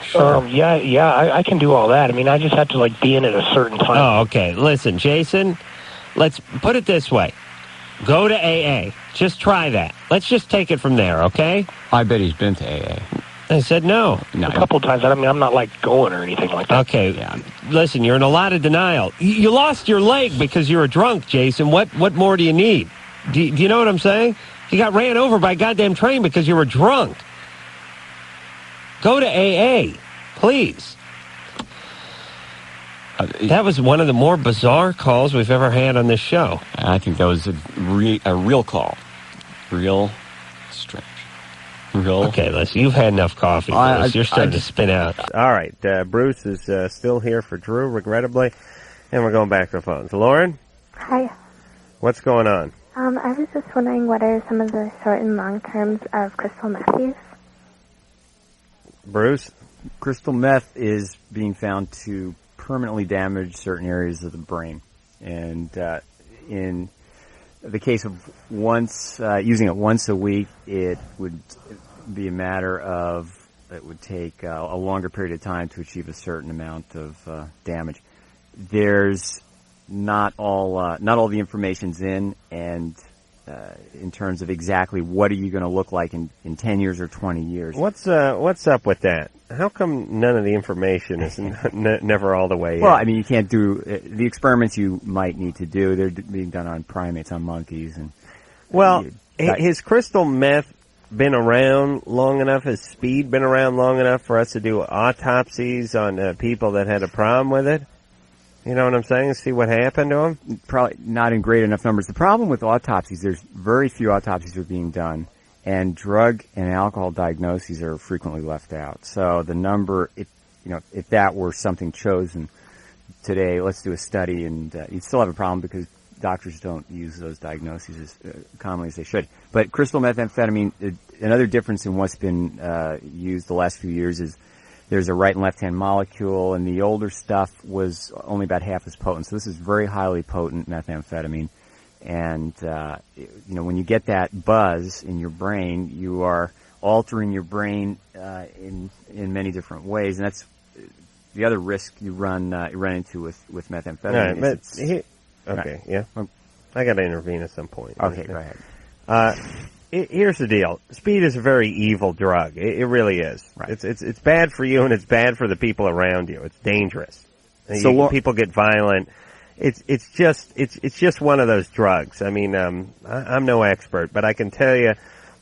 Sure. I can do all that. I mean, I just have to be in at a certain time. Oh, okay. Listen, Jason, let's put it this way. Go to AA. Just try that. Let's just take it from there, okay? I bet he's been to AA. I said no. A couple times. I mean, I'm not going or anything like that. Okay. Yeah. Listen, you're in a lot of denial. You lost your leg because you were drunk, Jason. What more do you need? Do you know what I'm saying? You got ran over by a goddamn train because you were drunk. Go to AA, please. That was one of the more bizarre calls we've ever had on this show. I think that was a real call. Real strange. Real. Okay, listen, you've had enough coffee, Bruce. You're starting to spin out. All right, Bruce is still here for Drew, regrettably, and we're going back to the phones. Lauren? Hi. What's going on? I was just wondering, what are some of the short and long terms of crystal meth use? Bruce? Crystal meth is being found to permanently damage certain areas of the brain. And in the case of using it once a week, it would be a matter of, it would take a longer period of time to achieve a certain amount of damage. There's not all the information's in, and in terms of exactly what are you going to look like in 10 years or 20 years. What's up with that? How come none of the information is never all the way in? Well, I mean, you can't do the experiments you might need to do. They're being done on primates, on monkeys, and has crystal meth been around long enough? Has speed been around long enough for us to do autopsies on people that had a problem with it? You know what I'm saying? See what happened to them? Probably not in great enough numbers. The problem with autopsies, there's very few autopsies are being done, and drug and alcohol diagnoses are frequently left out. So the number, if that were something chosen today, let's do a study, and you'd still have a problem because doctors don't use those diagnoses as commonly as they should. But crystal methamphetamine, another difference in what's been used the last few years is there's a right and left-hand molecule, and the older stuff was only about half as potent. So this is very highly potent methamphetamine. And, when you get that buzz in your brain, you are altering your brain in many different ways. And that's the other risk you run into with methamphetamine. Right, okay, yeah. I got to intervene at some point. Okay, go ahead. Here's the deal. Speed is a very evil drug. It really is. Right. It's bad for you, and it's bad for the people around you. It's dangerous. People get violent. It's just one of those drugs. I mean, I'm no expert, but I can tell you,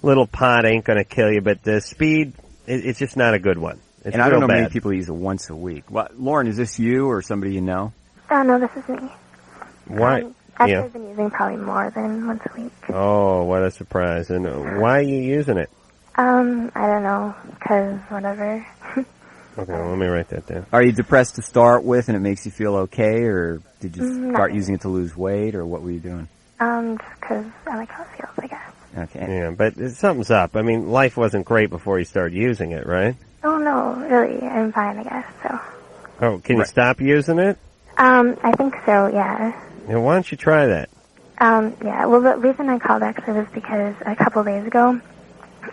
little pot ain't going to kill you. But the speed, it's just not a good one. It's and I don't know bad. many people use it once a week. Lauren, is this you or somebody you know? Oh, no, this is me. Why? I've been using probably more than once a week. Oh, what a surprise. And why are you using it? I don't know, because whatever. Okay, well, let me write that down. Are you depressed to start with and it makes you feel okay, or did you start using it to lose weight, or what were you doing? Just because I like how it feels, I guess. Okay. Yeah, but something's up. I mean, life wasn't great before you started using it, right? Oh, no, really, I'm fine, I guess, so. Oh, can you stop using it? I think so, yeah. Yeah, why don't you try that? Yeah, well, the reason I called actually was because a couple days ago,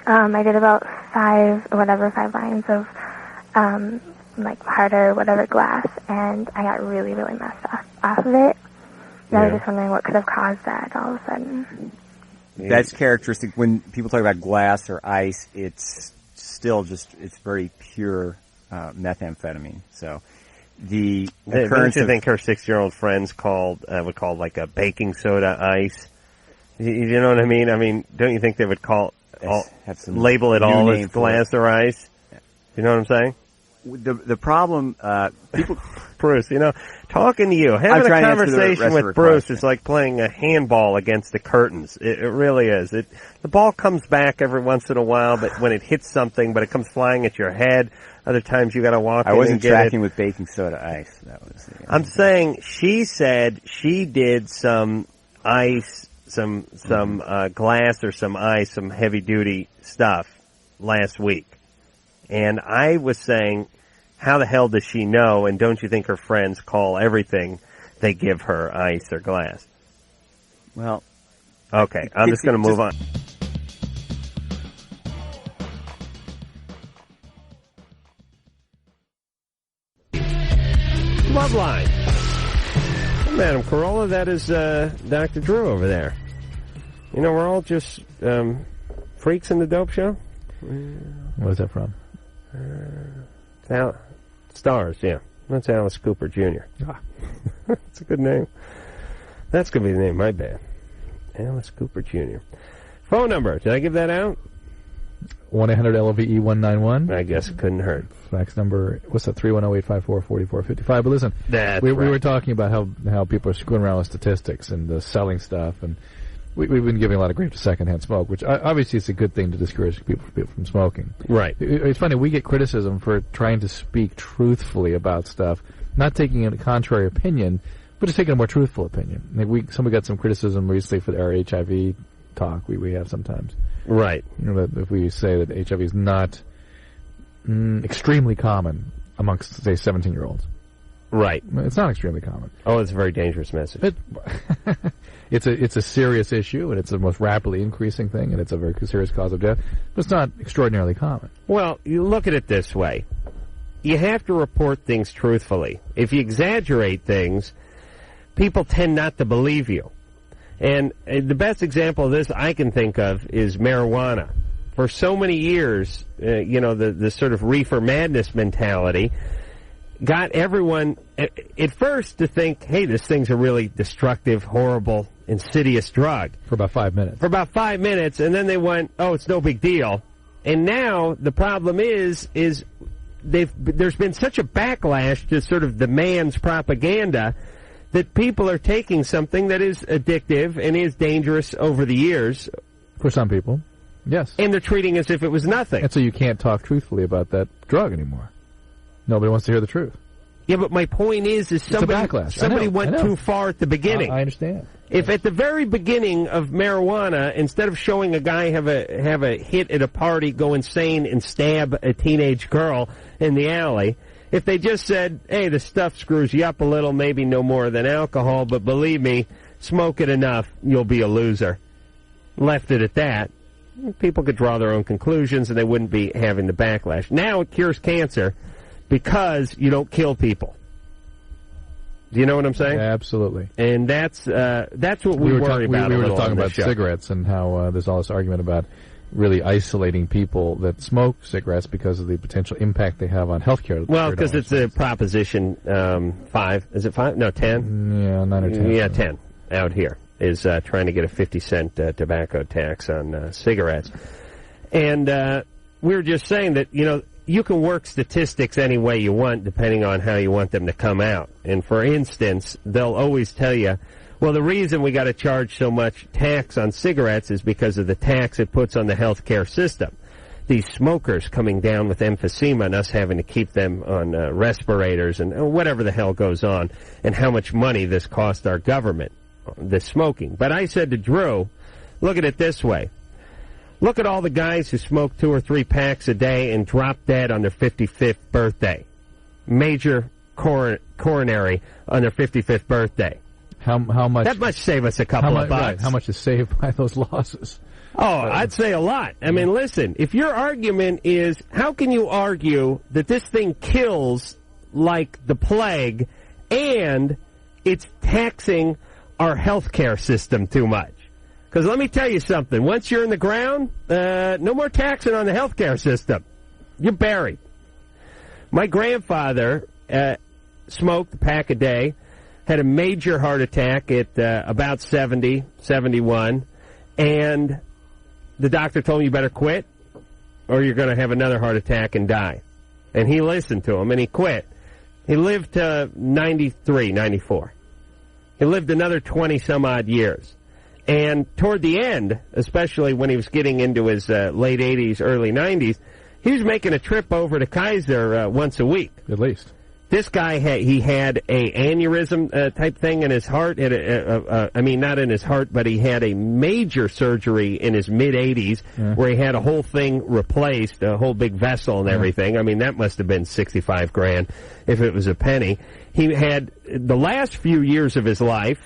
I did about 5 lines of, harder, whatever, glass, and I got really, really messed off of it. And I was just wondering what could have caused that all of a sudden. That's characteristic. When people talk about glass or ice, it's still it's very pure methamphetamine. So the occurrence don't you think her 6-year-old friends would call like a baking soda ice? You know what I mean? I mean, don't you think they would label it all as glass or ice? You know what I'm saying? The problem, people... Bruce, talking to you, having a conversation with Bruce is like playing a handball against the curtains. It really is. The ball comes back every once in a while, but when it hits something, but it comes flying at your head. Other times you got to walk in and get it. I wasn't tracking with baking soda ice. That was. I'm saying she said she did some ice, some glass or some ice, some heavy duty stuff last week, and I was saying, how the hell does she know? And don't you think her friends call everything they give her ice or glass? Well, okay, I'm just going to move on. Loveline. Madam Carolla, that is Dr. Drew over there. We're all just freaks in the dope show. Where's that from? Stars, yeah. That's Alice Cooper Jr. That's a good name. That's going to be the name of my band. Alice Cooper Jr. Phone number. Did I give that out? 1-800-LOVE-191. I guess it couldn't hurt. Fax number, what's that, 310-854-4455. But listen, we were talking about how people are screwing around with statistics and selling stuff, and we've been giving a lot of grief to secondhand smoke, which obviously is a good thing to discourage people from smoking. Right. It's funny, we get criticism for trying to speak truthfully about stuff, not taking a contrary opinion, but just taking a more truthful opinion. We got some criticism recently for our HIV talk we have sometimes. Right. That if we say that HIV is not extremely common amongst, say, 17-year-olds. Right. It's not extremely common. Oh, it's a very dangerous message. It's a serious issue, and it's the most rapidly increasing thing, and it's a very serious cause of death, but it's not extraordinarily common. Well, you look at it this way. You have to report things truthfully. If you exaggerate things, people tend not to believe you. And the best example of this I can think of is marijuana. For so many years, the sort of reefer madness mentality got everyone at first to think, hey, this thing's a really destructive, horrible, insidious drug. For about 5 minutes. For about 5 minutes, and then they went, oh, it's no big deal. And now the problem is there's been such a backlash to sort of the man's propaganda that people are taking something that is addictive and is dangerous over the years. For some people, yes. And they're treating it as if it was nothing. And so you can't talk truthfully about that drug anymore. Nobody wants to hear the truth. Yeah, but my point is somebody went too far at the beginning. I understand. If at the very beginning of marijuana, instead of showing a guy have a hit at a party, go insane and stab a teenage girl in the alley, if they just said, hey, the stuff screws you up a little, maybe no more than alcohol, but believe me, smoke it enough, you'll be a loser. Left it at that, people could draw their own conclusions and they wouldn't be having the backlash. Now it cures cancer because you don't kill people. Do you know what I'm saying? Yeah, absolutely. And that's what we worry about. We were talking about cigarettes and how there's all this argument about really isolating people that smoke cigarettes because of the potential impact they have on healthcare. Well, because it's a Proposition 5. Is it 5? No, 10? Yeah, 9 or 10. Yeah, 10 out here is trying to get a 50-cent tobacco tax on cigarettes. And we were just saying that, you can work statistics any way you want depending on how you want them to come out. And for instance, they'll always tell you, well, the reason we got to charge so much tax on cigarettes is because of the tax it puts on the healthcare system. These smokers coming down with emphysema and us having to keep them on respirators and whatever the hell goes on, and how much money this cost our government, this smoking. But I said to Drew, look at it this way. Look at all the guys who smoke 2 or 3 packs a day and drop dead on their 55th birthday. Major coronary on their 55th birthday. How much? That must save us a couple of bucks. Right, how much is saved by those losses? Oh, I'd say a lot. I mean, listen, if your argument is, how can you argue that this thing kills like the plague and it's taxing our healthcare system too much? Because let me tell you something. Once you're in the ground, no more taxing on the healthcare system. You're buried. My grandfather smoked a pack a day, had a major heart attack at about 70, 71, and the doctor told him, you better quit or you're going to have another heart attack and die. And he listened to him, and he quit. He lived to 93, 94. He lived another 20-some-odd years. And toward the end, especially when he was getting into his late 80s, early 90s, he was making a trip over to Kaiser once a week. At least. This guy, he had a aneurysm type thing in his heart. I mean, not in his heart, but he had a major surgery in his mid-80s where he had a whole thing replaced, a whole big vessel and everything. I mean, that must have been $65,000 if it was a penny. He had the last few years of his life,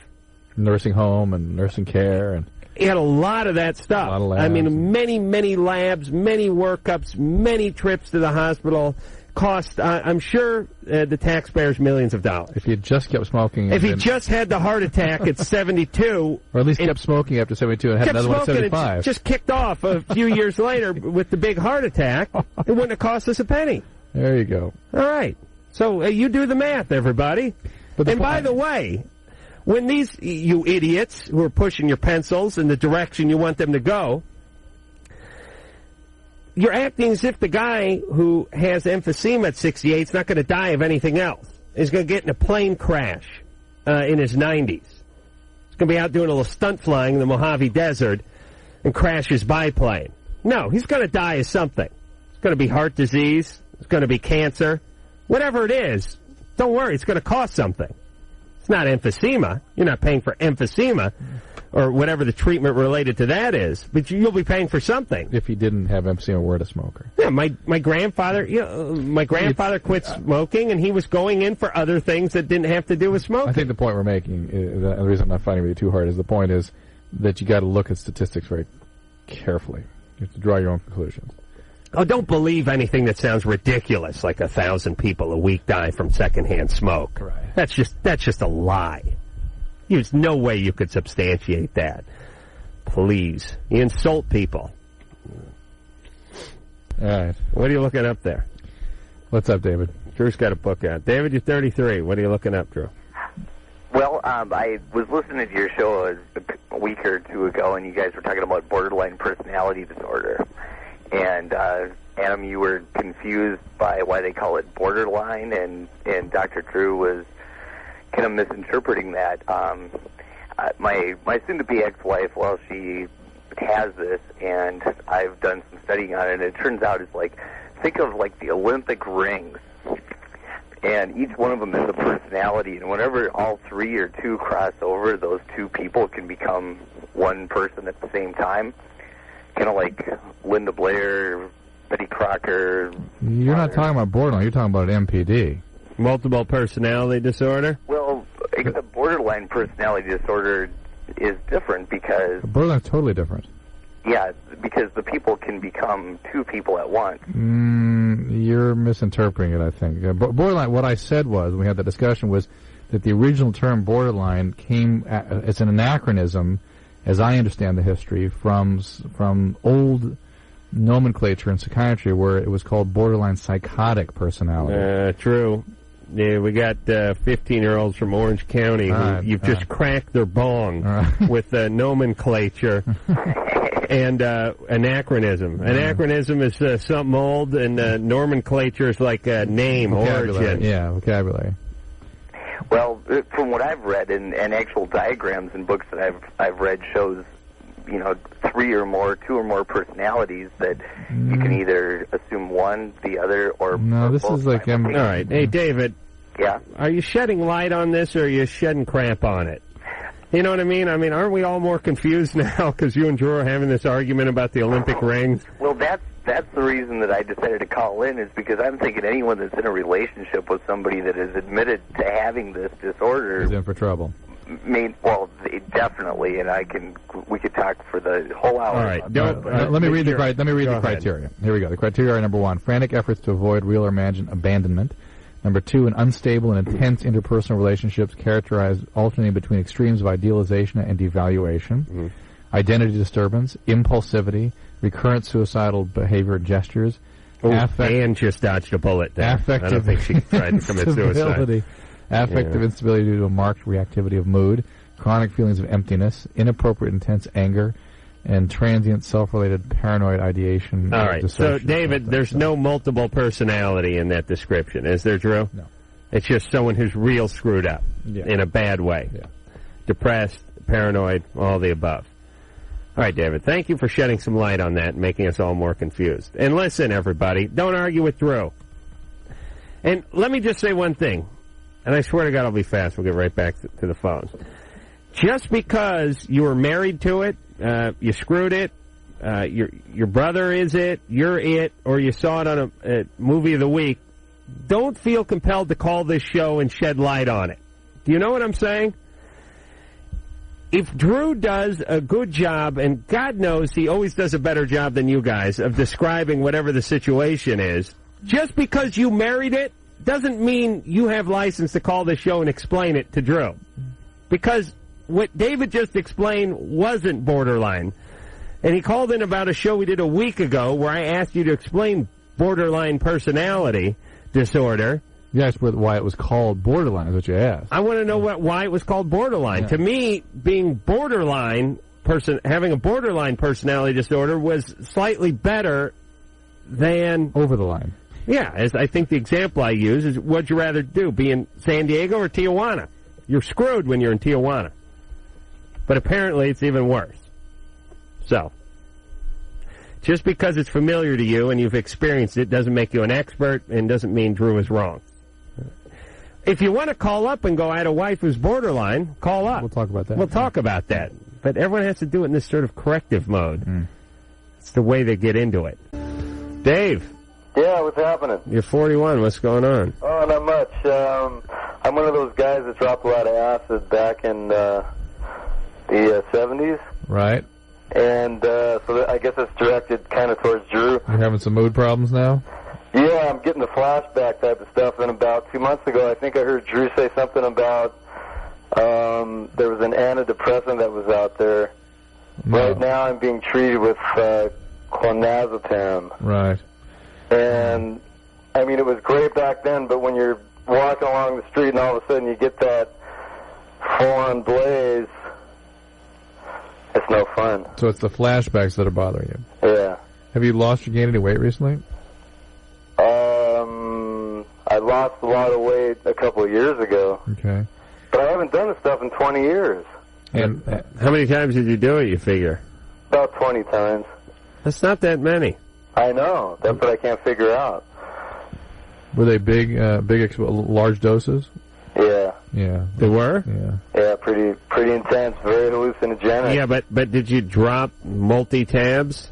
nursing home and nursing care, and he had a lot of that stuff. A lot of labs. I mean, many labs, many workups, many trips to the hospital. Cost, I'm sure, the taxpayers millions of dollars. If he had just kept smoking. If he just had the heart attack at 72. Or at least kept smoking after 72 and had another one at 75. And just kicked off a few years later with the big heart attack, it wouldn't have cost us a penny. There you go. All right. So you do the math, everybody. And by the way, when these, you idiots who are pushing your pencils in the direction you want them to go, you're acting as if the guy who has emphysema at 68 is not going to die of anything else. He's going to get in a plane crash in his 90s. He's going to be out doing a little stunt flying in the Mojave Desert and crash his biplane. No, he's going to die of something. It's going to be heart disease. It's going to be cancer. Whatever it is, don't worry, it's going to cost something. It's not emphysema. You're not paying for emphysema or whatever the treatment related to that is, but you'll be paying for something. If he didn't have emphysema, were a smoker. Yeah, my grandfather, quit smoking, and he was going in for other things that didn't have to do with smoking. I think the point we're making, the reason I'm not fighting with you too hard, is the point is that you got to look at statistics very carefully. You have to draw your own conclusions. Oh, don't believe anything that sounds ridiculous, like 1,000 people a week die from secondhand smoke. Right. That's just a lie. There's no way you could substantiate that. Please. You insult people. All right. What are you looking up there? What's up, David? Drew's got a book out. David, you're 33. What are you looking up, Drew? Well, I was listening to your show a week or two ago, and you guys were talking about borderline personality disorder. And, Adam, you were confused by why they call it borderline, and Dr. Drew was kind of misinterpreting that. My soon-to-be ex-wife, well, she has this, and I've done some studying on it, and it turns out it's like, think of like the Olympic rings. And each one of them is a personality, and whenever all three or two cross over, those two people can become one person at the same time. Kind of like Linda Blair, Betty Crocker. You're not talking about borderline. You're talking about MPD. Multiple personality disorder? Well, the borderline personality disorder is different because... Borderline's totally different. Yeah, because the people can become two people at once. You're misinterpreting it, I think. Borderline, what I said was, when we had the discussion, was that the original term borderline came as an anachronism, as I understand the history, from old nomenclature in psychiatry where it was called borderline psychotic personality. True. Yeah, we got 15-year-olds from Orange County who you've just cracked their bong with nomenclature. And anachronism. Anachronism is something old, and nomenclature is like a name, origin. Yeah, vocabulary. Well, from what I've read, and actual diagrams and books that I've read shows, you know, two or more personalities that you can either assume one, the other, or this is like all right. Hey, David. Yeah. Are you shedding light on this, or are you shedding crap on it? You know what I mean? I mean, aren't we all more confused now because you and Drew are having this argument about the Olympic rings? Well, that's the reason that I decided to call in, is because I'm thinking anyone that's in a relationship with somebody that is admitted to having this disorder is in for trouble. Definitely, and we could talk for the whole hour. All right, let me read the criteria. Here we go. The criteria are: number one, frantic efforts to avoid real or imagined abandonment. Number two, an unstable and intense interpersonal relationships characterized alternating between extremes of idealization and devaluation. Identity disturbance, impulsivity, recurrent suicidal behavior and gestures. And just dodged a bullet there. I don't think she tried to commit suicide. Affective instability due to a marked reactivity of mood, chronic feelings of emptiness, inappropriate intense anger, and transient self-related paranoid ideation. All right. So, David, there's no multiple personality in that description, is there, Drew? No. It's just someone who's real screwed up in a bad way. Yeah. Depressed, paranoid, all the above. All right, David, thank you for shedding some light on that and making us all more confused. And listen, everybody, don't argue with Drew. And let me just say one thing, and I swear to God I'll be fast. We'll get right back to the phones. Just because you were married to it, you screwed it, your brother is it, you're it, or you saw it on a movie of the week, don't feel compelled to call this show and shed light on it. Do you know what I'm saying? If Drew does a good job, and God knows he always does a better job than you guys of describing whatever the situation is, just because you married it doesn't mean you have license to call this show and explain it to Drew. Because what David just explained wasn't borderline. And he called in about a show we did a week ago where I asked you to explain borderline personality disorder. You asked why it was called borderline, is what you asked. I want to know why it was called borderline. Yeah. To me, being borderline having a borderline personality disorder was slightly better than over the line. Yeah, as I think the example I use is, what'd you rather do, be in San Diego or Tijuana? You're screwed when you're in Tijuana. But apparently it's even worse. So, just because it's familiar to you and you've experienced it doesn't make you an expert and doesn't mean Drew is wrong. If you want to call up and go, I had a wife who's borderline, call up. We'll talk about that. We'll talk about that. But everyone has to do it in this sort of corrective mode. It's the way they get into it. Dave. Yeah, what's happening? You're 41. What's going on? Oh, not much. I'm one of those guys that dropped a lot of acid back in the 70s. Right. And so I guess it's directed kind of towards Drew. You're having some mood problems now? Yeah, I'm getting the flashback type of stuff. And about 2 months ago, I think I heard Drew say something about There was an antidepressant that was out there. No. Right now I'm being treated with clonazepam. Right. And, I mean, it was great back then, but when you're walking along the street and all of a sudden you get that full-on blaze, it's no fun. So it's the flashbacks that are bothering you. Yeah. Have you lost or gained any weight recently? I lost a lot of weight a couple of years ago. Okay. But I haven't done this stuff in 20 years. And how many times did you do it, you figure? About 20 times. That's not that many. I know. That's what I can't figure out. Were they large doses? Yeah. Yeah. They were? Yeah. Yeah, pretty intense, very hallucinogenic. Yeah, but did you drop multi-tabs?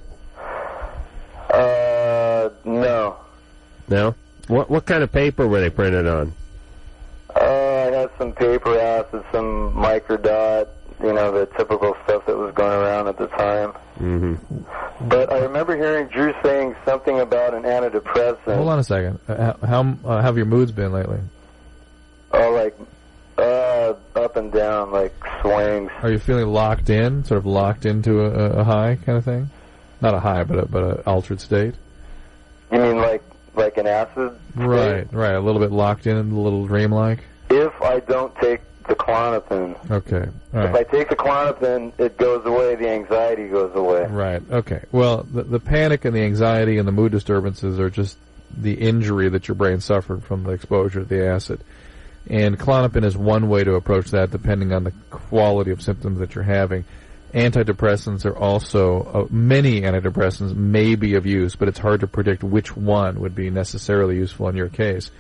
No. No? What kind of paper were they printed on? I had some paper acid, some microdot, the typical stuff that was going around at the time. Mm-hmm. But I remember hearing Drew saying something about an antidepressant. Hold on a second. How have your moods been lately? Oh, up and down, like swings. Are you feeling locked in, sort of locked into a high kind of thing? Not a high, but a altered state? You mean like an acid state? Right. A little bit locked in, a little dreamlike? If I don't take the Klonopin. Okay. All right. If I take the Klonopin, it goes away, the anxiety goes away. Right. Okay. Well, the panic and the anxiety and the mood disturbances are just the injury that your brain suffered from the exposure to the acid. And Klonopin is one way to approach that, depending on the quality of symptoms that you're having. Antidepressants are also, many antidepressants may be of use, but it's hard to predict which one would be necessarily useful in your case.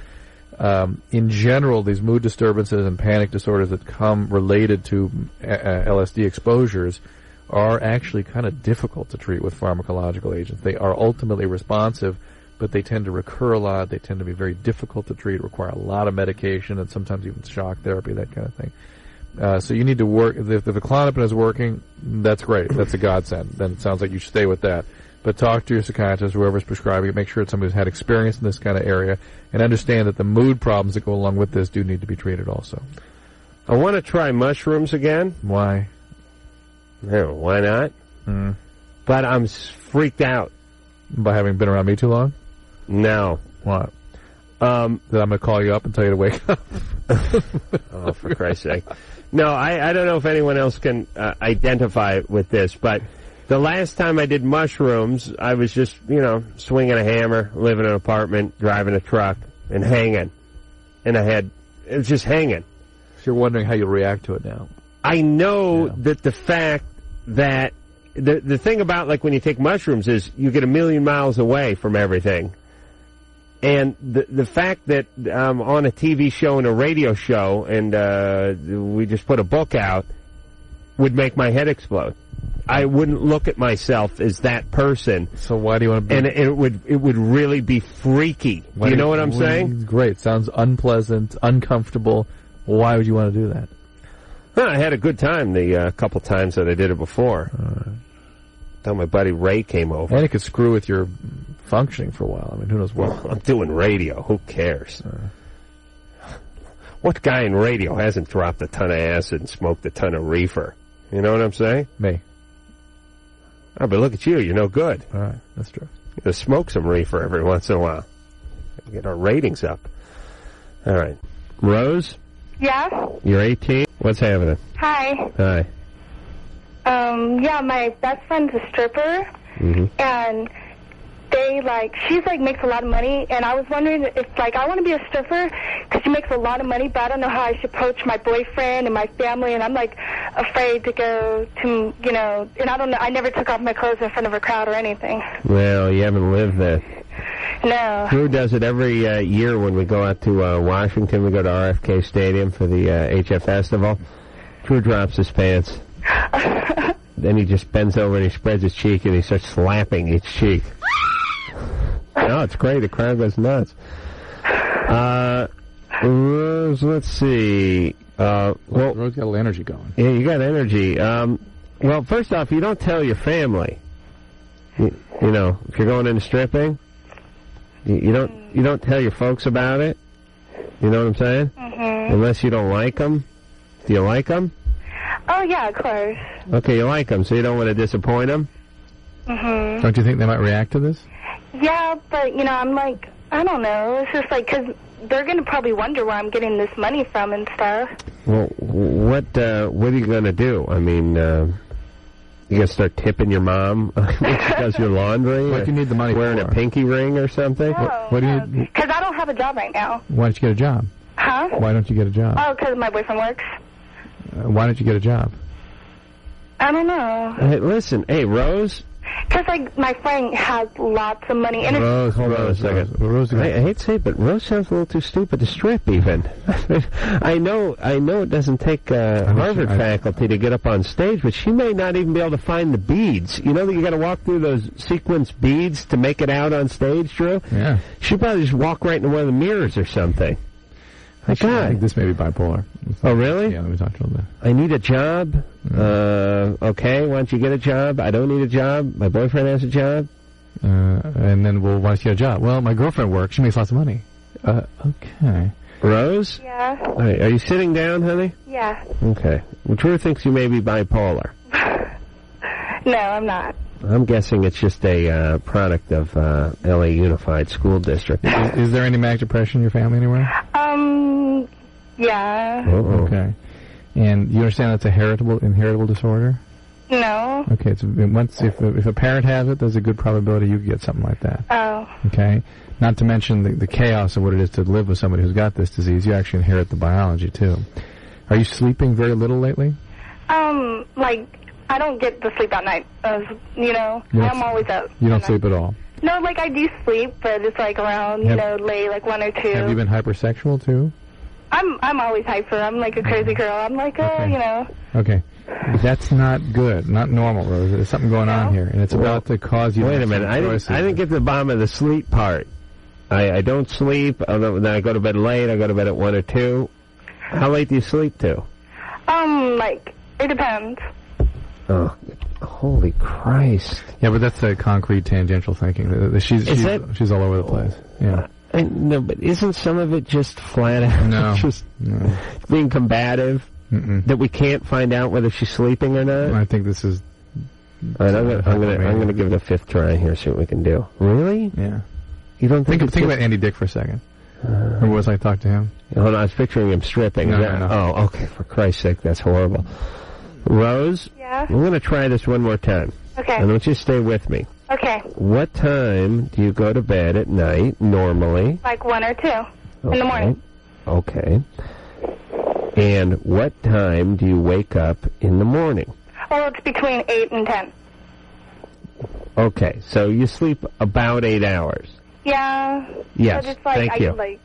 In general, these mood disturbances and panic disorders that come related to LSD exposures are actually kind of difficult to treat with pharmacological agents. They are ultimately responsive, but they tend to recur a lot. They tend to be very difficult to treat, require a lot of medication, and sometimes even shock therapy, that kind of thing. So you need to work. If the Klonopin is working, that's great. That's a godsend. Then it sounds like you should stay with that. But talk to your psychiatrist, whoever's prescribing it. Make sure it's somebody who's had experience in this kind of area, and understand that the mood problems that go along with this do need to be treated also. I want to try mushrooms again. Why? No, why not? But I'm freaked out. By having been around me too long? No. What? That I'm going to call you up and tell you to wake up? Oh, for Christ's sake. No, I don't know if anyone else can identify with this, but the last time I did mushrooms, I was just, swinging a hammer, living in an apartment, driving a truck, and hanging. And it was just hanging. So you're wondering how you'll react to it now. I know that the fact that the thing about, like, when you take mushrooms is you get a million miles away from everything. And the fact that I'm on a TV show and a radio show and we just put a book out would make my head explode. I wouldn't look at myself as that person. So why do you want to be... And it would really be freaky. Do you know what I'm saying? Great. Sounds unpleasant, uncomfortable. Why would you want to do that? I had a good time the couple times that I did it before. Until my buddy Ray came over. And it could screw with your functioning for a while. I mean, who knows what? Well, I'm doing radio. Who cares? What guy in radio hasn't dropped a ton of acid and smoked a ton of reefer? You know what I'm saying? Me. Oh, but look at you. You're no good. All right. That's true. You gotta smoke some reefer every once in a while. Get our ratings up. All right. Rose? Yeah? You're 18? What's happening? Hi. Hi. Yeah, my best friend's a stripper, and she's makes a lot of money, and I was wondering if, I want to be a stripper because she makes a lot of money, but I don't know how I should approach my boyfriend and my family, and I'm, afraid to go to, and I don't know, I never took off my clothes in front of a crowd or anything. Well, you haven't lived that. No. Drew does it every year when we go out to Washington. We go to RFK Stadium for the HF Festival. Drew drops his pants. Then he just bends over and he spreads his cheek and he starts slapping each cheek. No, it's great. The crowd goes nuts. Rose, let's see. Rose got a little energy going. Yeah, you got energy. Well, first off, you don't tell your family. You know, if you're going into stripping, you don't tell your folks about it. You know what I'm saying? Mm-hmm. Unless you don't like them. Do you like them? Oh, yeah, of course. Okay, you like them, so you don't want to disappoint them? Mm-hmm. Don't you think they might react to this? Yeah, but, you know, I'm like, I don't know. It's just like, because they're going to probably wonder where I'm getting this money from and stuff. Well, what are you going to do? I mean, you going to start tipping your mom when she does your laundry? What do you need the money wearing for? A pinky ring or something? What do you need? Because I don't have a job right now. Why don't you get a job? Huh? Why don't you get a job? Oh, because my boyfriend works. Why don't you get a job? I don't know. Hey, listen, hey, Rose. Because, like, my friend has lots of money. And Rose, hold on a second. I hate to say it, but Rose sounds a little too stupid to strip, even. I know it doesn't take Harvard faculty to get up on stage, but she may not even be able to find the beads. You know that you got to walk through those sequence beads to make it out on stage, Drew? Yeah. She'd probably just walk right into one of the mirrors or something. My God. I think this may be bipolar. Oh, really? Yeah, let me talk to you a little bit. I need a job. Okay, why don't you get a job? I don't need a job. My boyfriend has a job. And then, well, why don't you get a job? Well, my girlfriend works. She makes lots of money. Okay. Rose? Yeah? All right, are you sitting down, honey? Yeah. Okay. Well, Drew thinks you may be bipolar. No, I'm not. I'm guessing it's just a product of LA Unified School District. Is there any manic depression in your family anywhere? Yeah. Uh-oh. Okay. And you understand that's a inheritable disorder? No. Okay. If a parent has it, there's a good probability you could get something like that. Oh. Okay. Not to mention the chaos of what it is to live with somebody who's got this disease. You actually inherit the biology too. Are you sleeping very little lately? Like, I don't get to sleep at night. You know, I'm always up. You don't sleep at all? No, like, I do sleep, but it's like around, late, like 1 or 2. Have you been hypersexual too? I'm always hyper. I'm like a crazy girl. I'm like, Okay. That's not good. Not normal, Rose. There's something going on here, and it's about to cause you to wait a minute. I didn't get to the bottom of the sleep part. I don't sleep. Then I go to bed late. I go to bed at 1 or 2. How late do you sleep to? Like, it depends. Oh, holy Christ. Yeah, but that's a concrete tangential thinking. She's all over the place. Yeah. No, but isn't some of it just flat out just being combative? That we can't find out whether she's sleeping or not? I think this is... All right, I'm gonna give it a 5th try here, see what we can do. Really? Yeah. You don't think about Andy Dick for a second. Or was I talking to him? Hold on, I was picturing him stripping. No. Oh, okay, for Christ's sake, that's horrible. Rose? Yeah? I'm going to try this one more time. Okay. And I want you to stay with me. Okay. What time do you go to bed at night, normally? Like 1 or 2 in the morning. Okay. And what time do you wake up in the morning? Well, it's between 8 and 10. Okay, so you sleep about 8 hours. Yeah. Yes, But it's like, thank you.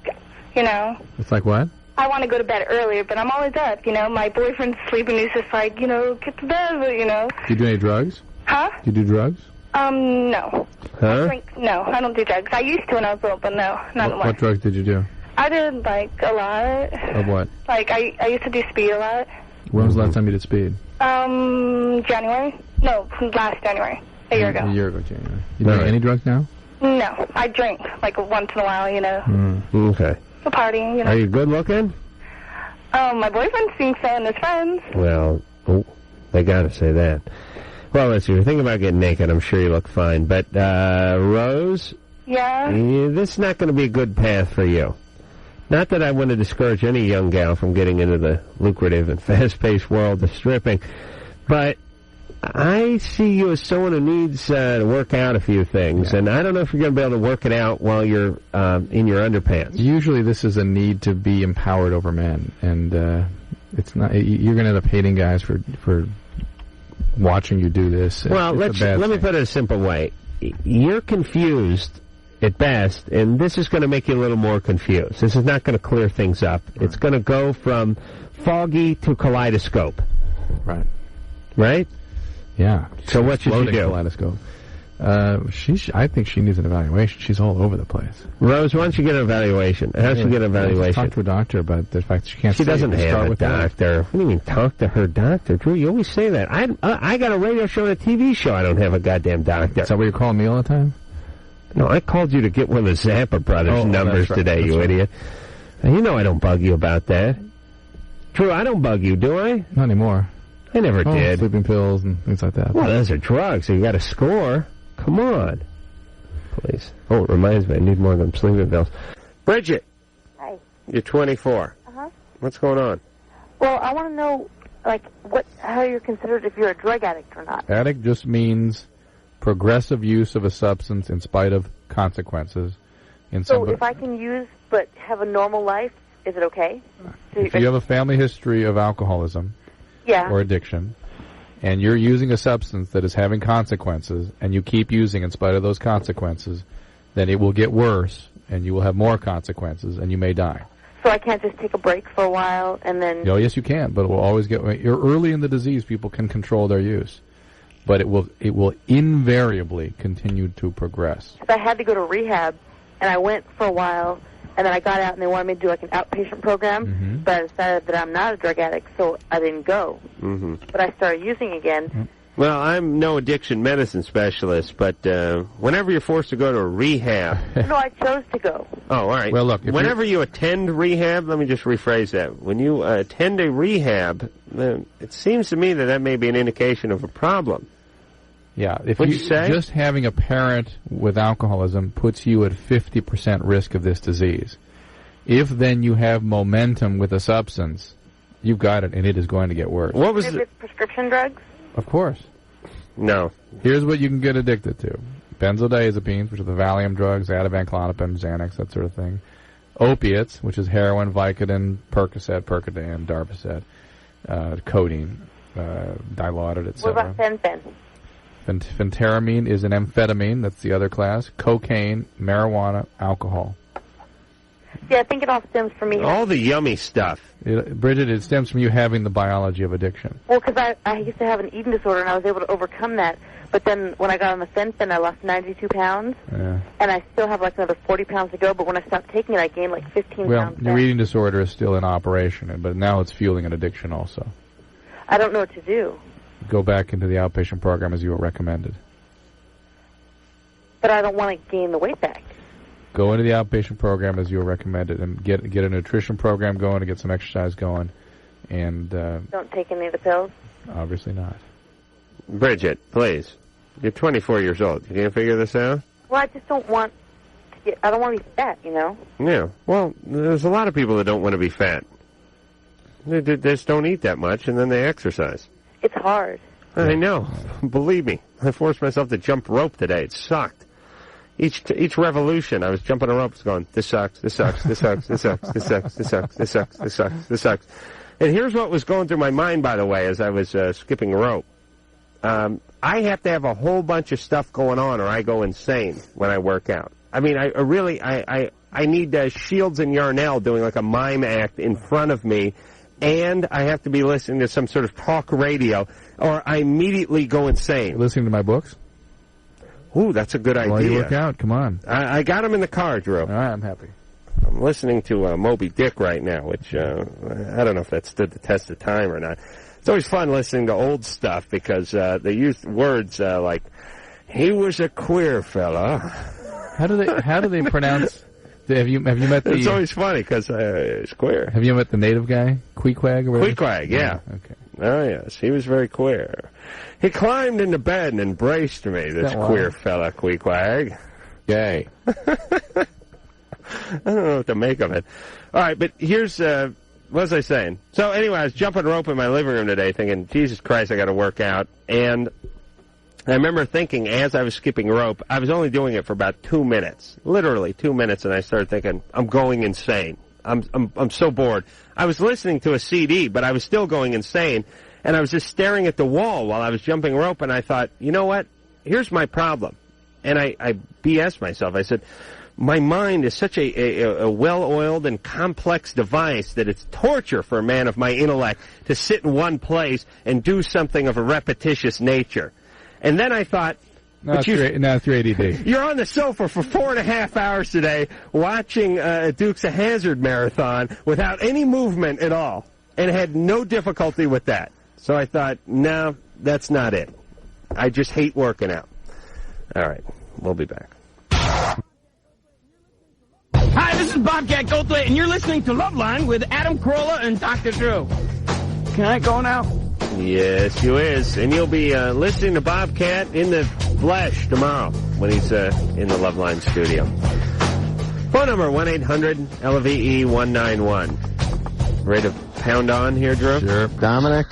It's like what? I want to go to bed earlier, but I'm always up, My boyfriend's sleeping, he's just like, get to bed, Do you do any drugs? Huh? Do you do drugs? No. Huh? No, I don't do drugs. I used to when I was little, but no, not anymore. What drugs did you do? I did, like, a lot. Of what? Like, I used to do speed a lot. When was the last time you did speed? January. No, last January. A year ago. A year ago, January. You doing any drugs now? No, I drink, like, once in a while, Okay. A party, Are you good looking? My boyfriend seems so, and his friends. Well, they gotta say that. Well, listen, you're thinking about getting naked, I'm sure you look fine. But, Rose? Yeah? This is not going to be a good path for you. Not that I want to discourage any young gal from getting into the lucrative and fast-paced world of stripping, but I see you as someone who needs to work out a few things, and I don't know if you're going to be able to work it out while you're in your underpants. Usually this is a need to be empowered over men, and it's not. You're going to end up hating guys for watching you do this. Well, let me put it a simple way. You're confused at best, and this is going to make you a little more confused. This is not going to clear things up. Right. It's going to go from foggy to kaleidoscope. Right. Right? Yeah. So what should you do? Kaleidoscope. I think she needs an evaluation. She's all over the place. Rose, why don't you get an evaluation? How should she get an evaluation? Talk to a doctor about the fact that she can't. She doesn't have a doctor. What do you mean, talk to her doctor? Drew, you always say that. I got a radio show and a TV show. I don't have a goddamn doctor. Is that what you're calling me all the time? No, I called you to get one of the Zappa Brothers numbers today, you idiot. Now, you know I don't bug you about that. Drew, I don't bug you, do I? Not anymore. I never did. Sleeping pills and things like that. Well, those are drugs, so you got to score. Come on. Please. Oh, it reminds me, I need more of them sleeping pills. Bridget. Hi. You're 24. Uh-huh. What's going on? Well, I want to know, how you're considered if you're a drug addict or not. Addict just means progressive use of a substance in spite of consequences. So if I can use but have a normal life, is it okay? If you have a family history of alcoholism or addiction, and you're using a substance that is having consequences, and you keep using in spite of those consequences, then it will get worse, and you will have more consequences, and you may die. So I can't just take a break for a while and then... Oh, yes, you can, but it will always get... You're early in the disease, people can control their use. But it will invariably continue to progress. I had to go to rehab, and I went for a while, and then I got out, and they wanted me to do an outpatient program, but I decided that I'm not a drug addict, so I didn't go. But I started using again. Well, I'm no addiction medicine specialist, but whenever you're forced to go to a rehab... No, I chose to go. Oh, all right. Well, look, whenever you attend rehab, let me just rephrase that. When you attend a rehab, it seems to me that may be an indication of a problem. Yeah, if What'd you say? Just having a parent with alcoholism puts you at 50% risk of this disease. If then you have momentum with a substance, you've got it, and it is going to get worse. What was it? Prescription drugs? Of course. No. Here's what you can get addicted to. Benzodiazepines, which are the Valium drugs, Ativan, Klonopin, Xanax, that sort of thing. Opiates, which is heroin, Vicodin, Percocet, Percodan, Darvocet, codeine, Dilaudid, etc. What about fen-phen? Phentermine is an amphetamine. That's the other class. Cocaine, marijuana, alcohol. Yeah, I think it all stems from me. All the yummy stuff. Bridget, it stems from you having the biology of addiction. Well, because I used to have an eating disorder, and I was able to overcome that. But then when I got on the fen-phen, I lost 92 pounds. Yeah. And I still have another 40 pounds to go. But when I stopped taking it, I gained 15 Well, pounds. your eating disorder is still in operation, but now it's fueling an addiction also. I don't know what to do. Go back into the outpatient program as you were recommended. But I don't want to gain the weight back. Go into the outpatient program as you were recommended, and get a nutrition program going, and get some exercise going, and Don't take any of the pills? Obviously not. Bridget, please. You're 24 years old. You can't figure this out? Well, I just don't want to get... I don't want to be fat, you know? Yeah. Well, there's a lot of people that don't want to be fat. They just don't eat that much, and then they exercise. It's hard. I know. Believe me. I forced myself to jump rope today. It sucked. Each revolution, I was jumping a rope, was going, this sucks, this sucks, this sucks, this sucks, this sucks, this sucks, this sucks, this sucks, this sucks. And here's what was going through my mind, by the way, as I was skipping rope. I have to have a whole bunch of stuff going on, or I go insane when I work out. I mean, I need Shields and Yarnell doing like a mime act in front of me, and I have to be listening to some sort of talk radio, or I immediately go insane. You're listening to my books? Ooh, that's a good idea. While you work out, come on. I got them in the car, Drew. All right, I'm happy. I'm listening to Moby Dick right now, which I don't know if that stood the test of time or not. It's always fun listening to old stuff because they use words like, he was a queer fella. How do they pronounce... Have you met the... It's always funny because it's queer. Have you met the native guy? Queequeg? Queequeg, yeah. Okay. Oh, yes. He was very queer. He climbed into bed and embraced me, this queer fella, Queequeg. Gay. I don't know what to make of it. All right, but here's... what was I saying? So, anyway, I was jumping rope in my living room today thinking, Jesus Christ, I got to work out. And I remember thinking, as I was skipping rope, I was only doing it for about 2 minutes. Literally 2 minutes, and I started thinking, I'm going insane. I'm so bored. I was listening to a CD, but I was still going insane, and I was just staring at the wall while I was jumping rope, and I thought, you know what? Here's my problem. And I BS'd myself. I said, my mind is such a well-oiled and complex device that it's torture for a man of my intellect to sit in one place and do something of a repetitious nature. And then I thought... Now it's your ADD. You're on the sofa for 4.5 hours today watching Dukes of Hazzard marathon without any movement at all, and had no difficulty with that. So I thought, no, that's not it. I just hate working out. All right, we'll be back. Hi, this is Bobcat Goldthwait, and you're listening to Loveline with Adam Carolla and Dr. Drew. Can I go now? Yes, you is. And you'll be listening to Bobcat in the flesh tomorrow when he's in the Loveline studio. Phone number 1-800-LVE-191. Ready to pound on here, Drew? Sure. Dominic?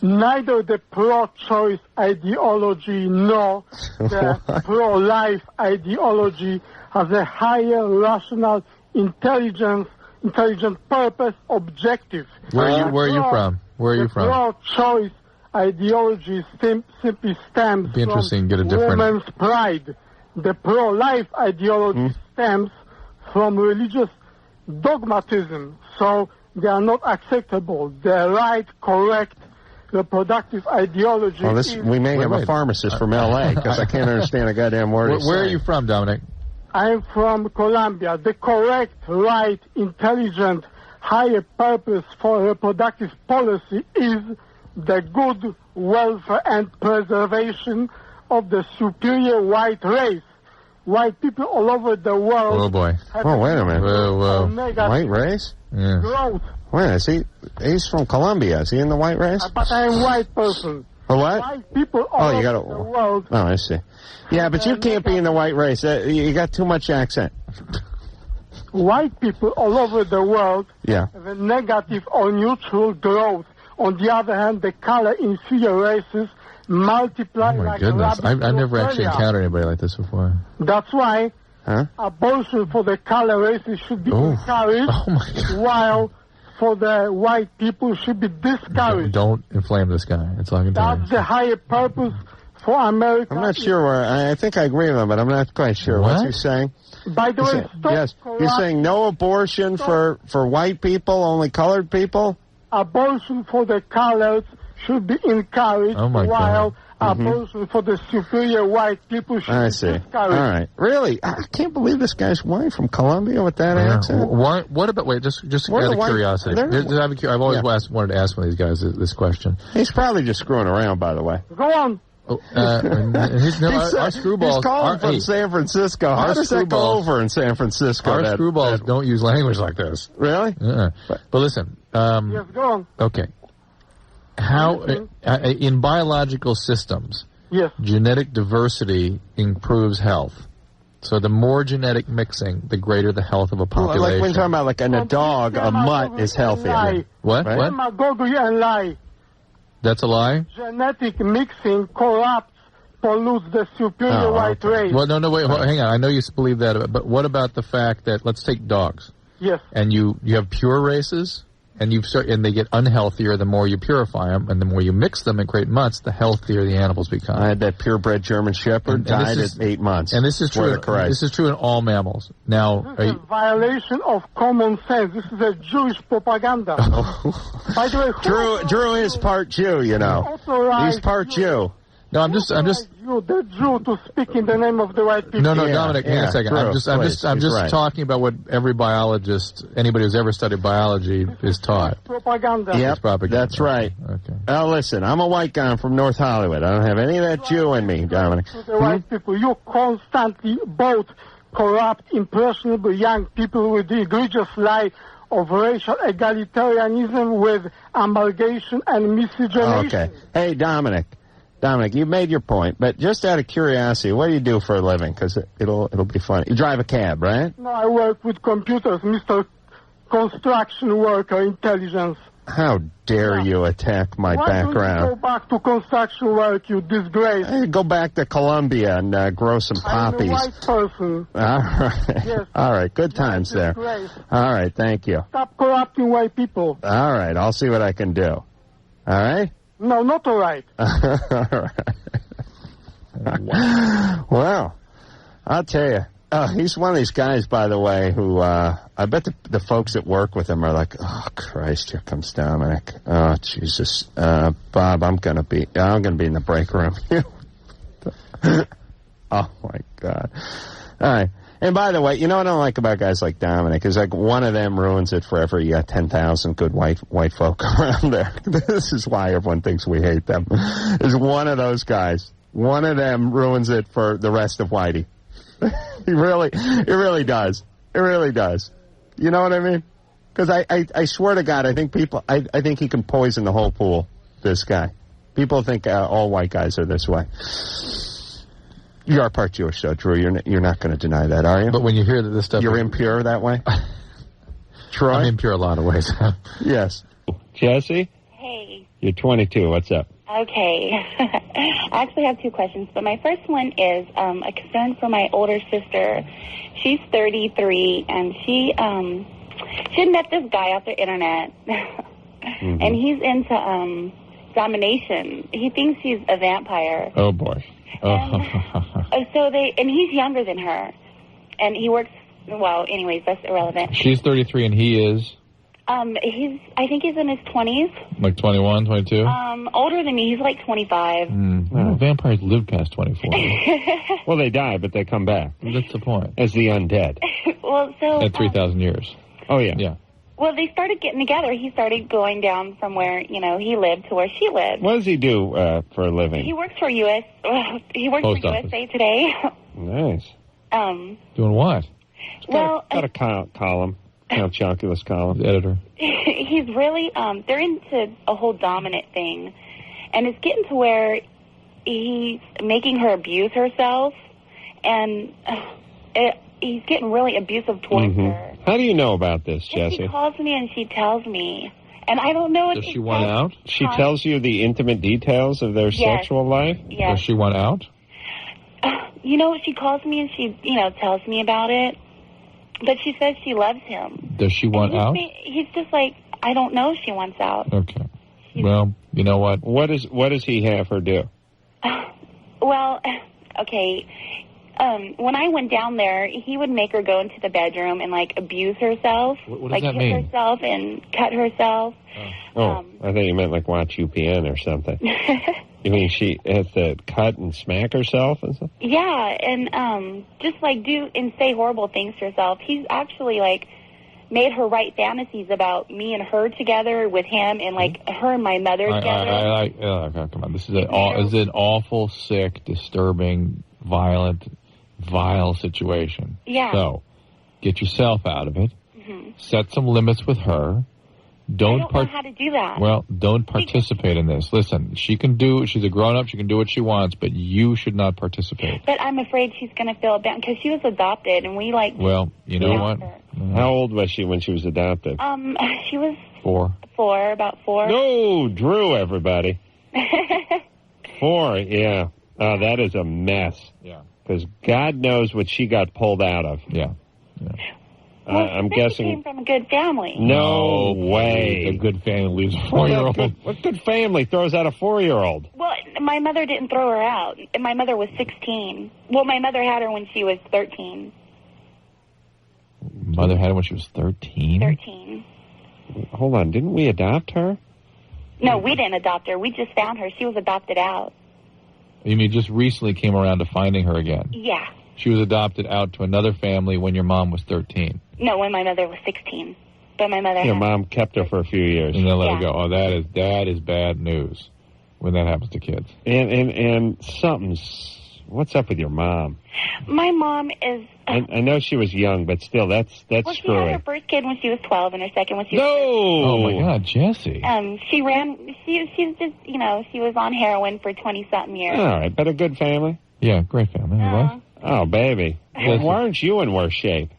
Neither the pro-choice ideology nor the pro-life ideology has a higher rational intelligent purpose objective. Where are you from? The pro-choice ideology simply stems It'd be interesting to get a from different... women's pride. The pro-life ideology stems from religious dogmatism, so they are not acceptable. The right, correct, reproductive ideology. Well, we may have a pharmacist from L.A. because I can't understand a goddamn word. Where are you from, Dominic? I am from Colombia. The correct, right, intelligent, higher purpose for reproductive policy is the good welfare and preservation of the superior white race. White people all over the world. Oh, boy. Oh, wait a minute. Whoa. White race? Yeah. Growth. Wait, he's from Colombia. Is he in the white race? But I am a white person. A what? White people all over the world. Oh, I see. Yeah, but you can't be in the white race. You got too much accent. White people all over the world have a negative or neutral growth. On the other hand, the color inferior races multiply Oh, my like goodness. rabbits I've in never actually Australia. encountered anybody like this before. That's why abortion for the color races should be encouraged, while for the white people should be discouraged. Don't inflame this guy. That's all I can tell you. That's the higher purpose for America. I'm not sure where. I think I agree with him, but I'm not quite sure. What's he saying? By the way, He's saying no abortion for white people, only colored people? Abortion for the colored should be encouraged, while abortion for the superior white people should be discouraged. All right. Really? I can't believe this guy's white from Colombia with that accent. What about, just out of curiosity. I've always wanted to ask one of these guys this question. He's probably just screwing around, by the way. Go on. Our screwballs. He's calling from San Francisco. How does that go over in San Francisco? Our screwballs don't use language like this. Really? But listen. Yes, go on. Okay. How in biological systems, genetic diversity improves health. So the more genetic mixing, the greater the health of a population. Like when you're talking about in a dog, a mutt is healthier. What? Right? What? Demagoguery and lie. That's a lie? Genetic mixing corrupts, pollutes the superior white race. Well, no, wait, hang on. I know you believe that, but what about the fact that, let's take dogs. Yes. And you have pure races, and they get unhealthier the more you purify them, and the more you mix them and create mutts, the healthier the animals become. I had that purebred German Shepherd, died at 8 months. And this is true. This is true in all mammals. Now, this is a violation of common sense. This is a Jewish propaganda. By the way, Drew is part Jew, you know. He's part Jew. No, I'm just. You, the Jew, to speak in the name of the white people. No, Dominic, hang on a second. Drew, I'm just talking about what every biologist, anybody who's ever studied biology, is taught. Propaganda. Yep, that's right. Okay. Now listen, I'm a white guy. I'm from North Hollywood. I don't have any of that Jew in me, Dominic. To the white people, you constantly both corrupt, impressionable young people with the egregious lie of racial egalitarianism with amalgamation and miscegenation. Okay. Hey, Dominic, you made your point, but just out of curiosity, what do you do for a living? Because it'll be funny. You drive a cab, right? No, I work with computers, Mr. Construction Worker Intelligence. How dare you attack my background? Why don't you go back to construction work, you disgrace? Hey, go back to Colombia and grow some poppies. I'm a white person. All right. Yes. All right. Good times there. Disgrace. All right. Thank you. Stop corrupting white people. All right. I'll see what I can do. All right? No, not all right. All right. Well, I'll tell you. He's one of these guys, by the way, who I bet the folks that work with him are like, oh Christ, here comes Dominic. Oh Jesus, Bob, I'm gonna be in the break room. Oh my God. All right. And by the way, you know what I don't like about guys like Dominic is like one of them ruins it for every 10,000 good white folk around there. This is why everyone thinks we hate them. Is one of those guys. One of them ruins it for the rest of Whitey. He really does. It really does. You know what I mean? Because I swear to God, I think I think he can poison the whole pool, this guy. People think all white guys are this way. You are part Jewish, though, Drew. You're not going to deny that, are you? But when you hear that this stuff... You're impure that way? Troy? I'm impure a lot of ways. Yes. Jesse? Hey. You're 22. What's up? Okay. I actually have two questions, but my first one is a concern for my older sister. She's 33, and she had met this guy off the internet, and he's into domination. He thinks he's a vampire. Oh, boy. And he's younger than her, and he works, well, anyways, that's irrelevant. She's 33 and he is? I think he's in his 20s. Like 21, 22? Older than me. He's like 25. Well, vampires live past 24. Well, they die, but they come back. That's the point. As the undead. Well, so... At 3,000 years. Oh, yeah. Yeah. Well, they started getting together. He started going down from where, he lived to where she lived. What does he do for a living? He works for He works Post for office. USA Today. Nice. Doing what? Well... Got a column. Calculus column. Editor. He's really, they're into a whole dominant thing. And it's getting to where he's making her abuse herself. And he's getting really abusive towards her. How do you know about this, Jesse? She calls me and she tells me. And I don't know what Does she want out? She tells you the intimate details of their Yes. sexual life? Yes. Does she want out? She calls me and she, tells me about it. But she says she loves him. Does she want out? He's just like, I don't know if she wants out. Okay. Well, you know what? What does he have her do? Well, okay. When I went down there, he would make her go into the bedroom and, abuse herself. What does that hit mean? herself and cut herself. I thought you meant watch UPN or something. You mean she has to cut and smack herself and stuff? Yeah, and just, do and say horrible things to herself. He's actually, made her write fantasies about me and her together with him and, her and my mother together. Come on. This is an awful, sick, disturbing, violent, vile situation. Yeah. So, get yourself out of it. Mm-hmm. Set some limits with her. I don't know how to do that. Well, don't participate in this. Listen, she's a grown-up, she can do what she wants, but you should not participate. But I'm afraid she's going to feel bad because she was adopted, and we Well, you know what? How old was she when she was adopted? She was 4. about 4. No, Drew, everybody. 4, yeah. Oh, that is a mess. Yeah. Because God knows what she got pulled out of. Yeah. Well, I'm she guessing. came from a good family. No way. A good family leaves a 4-year-old. What good family throws out a 4-year-old? Well, my mother didn't throw her out. My mother was 16. Well, my mother had her when she was 13. Mother had her when she was 13? 13. Hold on. Didn't we adopt her? No, we didn't adopt her. We just found her. She was adopted out. You mean just recently came around to finding her again? Yeah. She was adopted out to another family when your mom was 13. No, when my mother was 16. But my mother Your had mom kept her for a few years. And then let her go. Oh, that is bad news when that happens to kids. And what's up with your mom? My mom is... I know she was young, but still, that's Well, she had screwy. her first kid when she was 12 and her second when she was Oh, my God, Jesse. 13. She was just, she was on heroin for 20-something years. All right, but a good family? Yeah, great family. What? Oh, baby. Well, why aren't you in worse shape?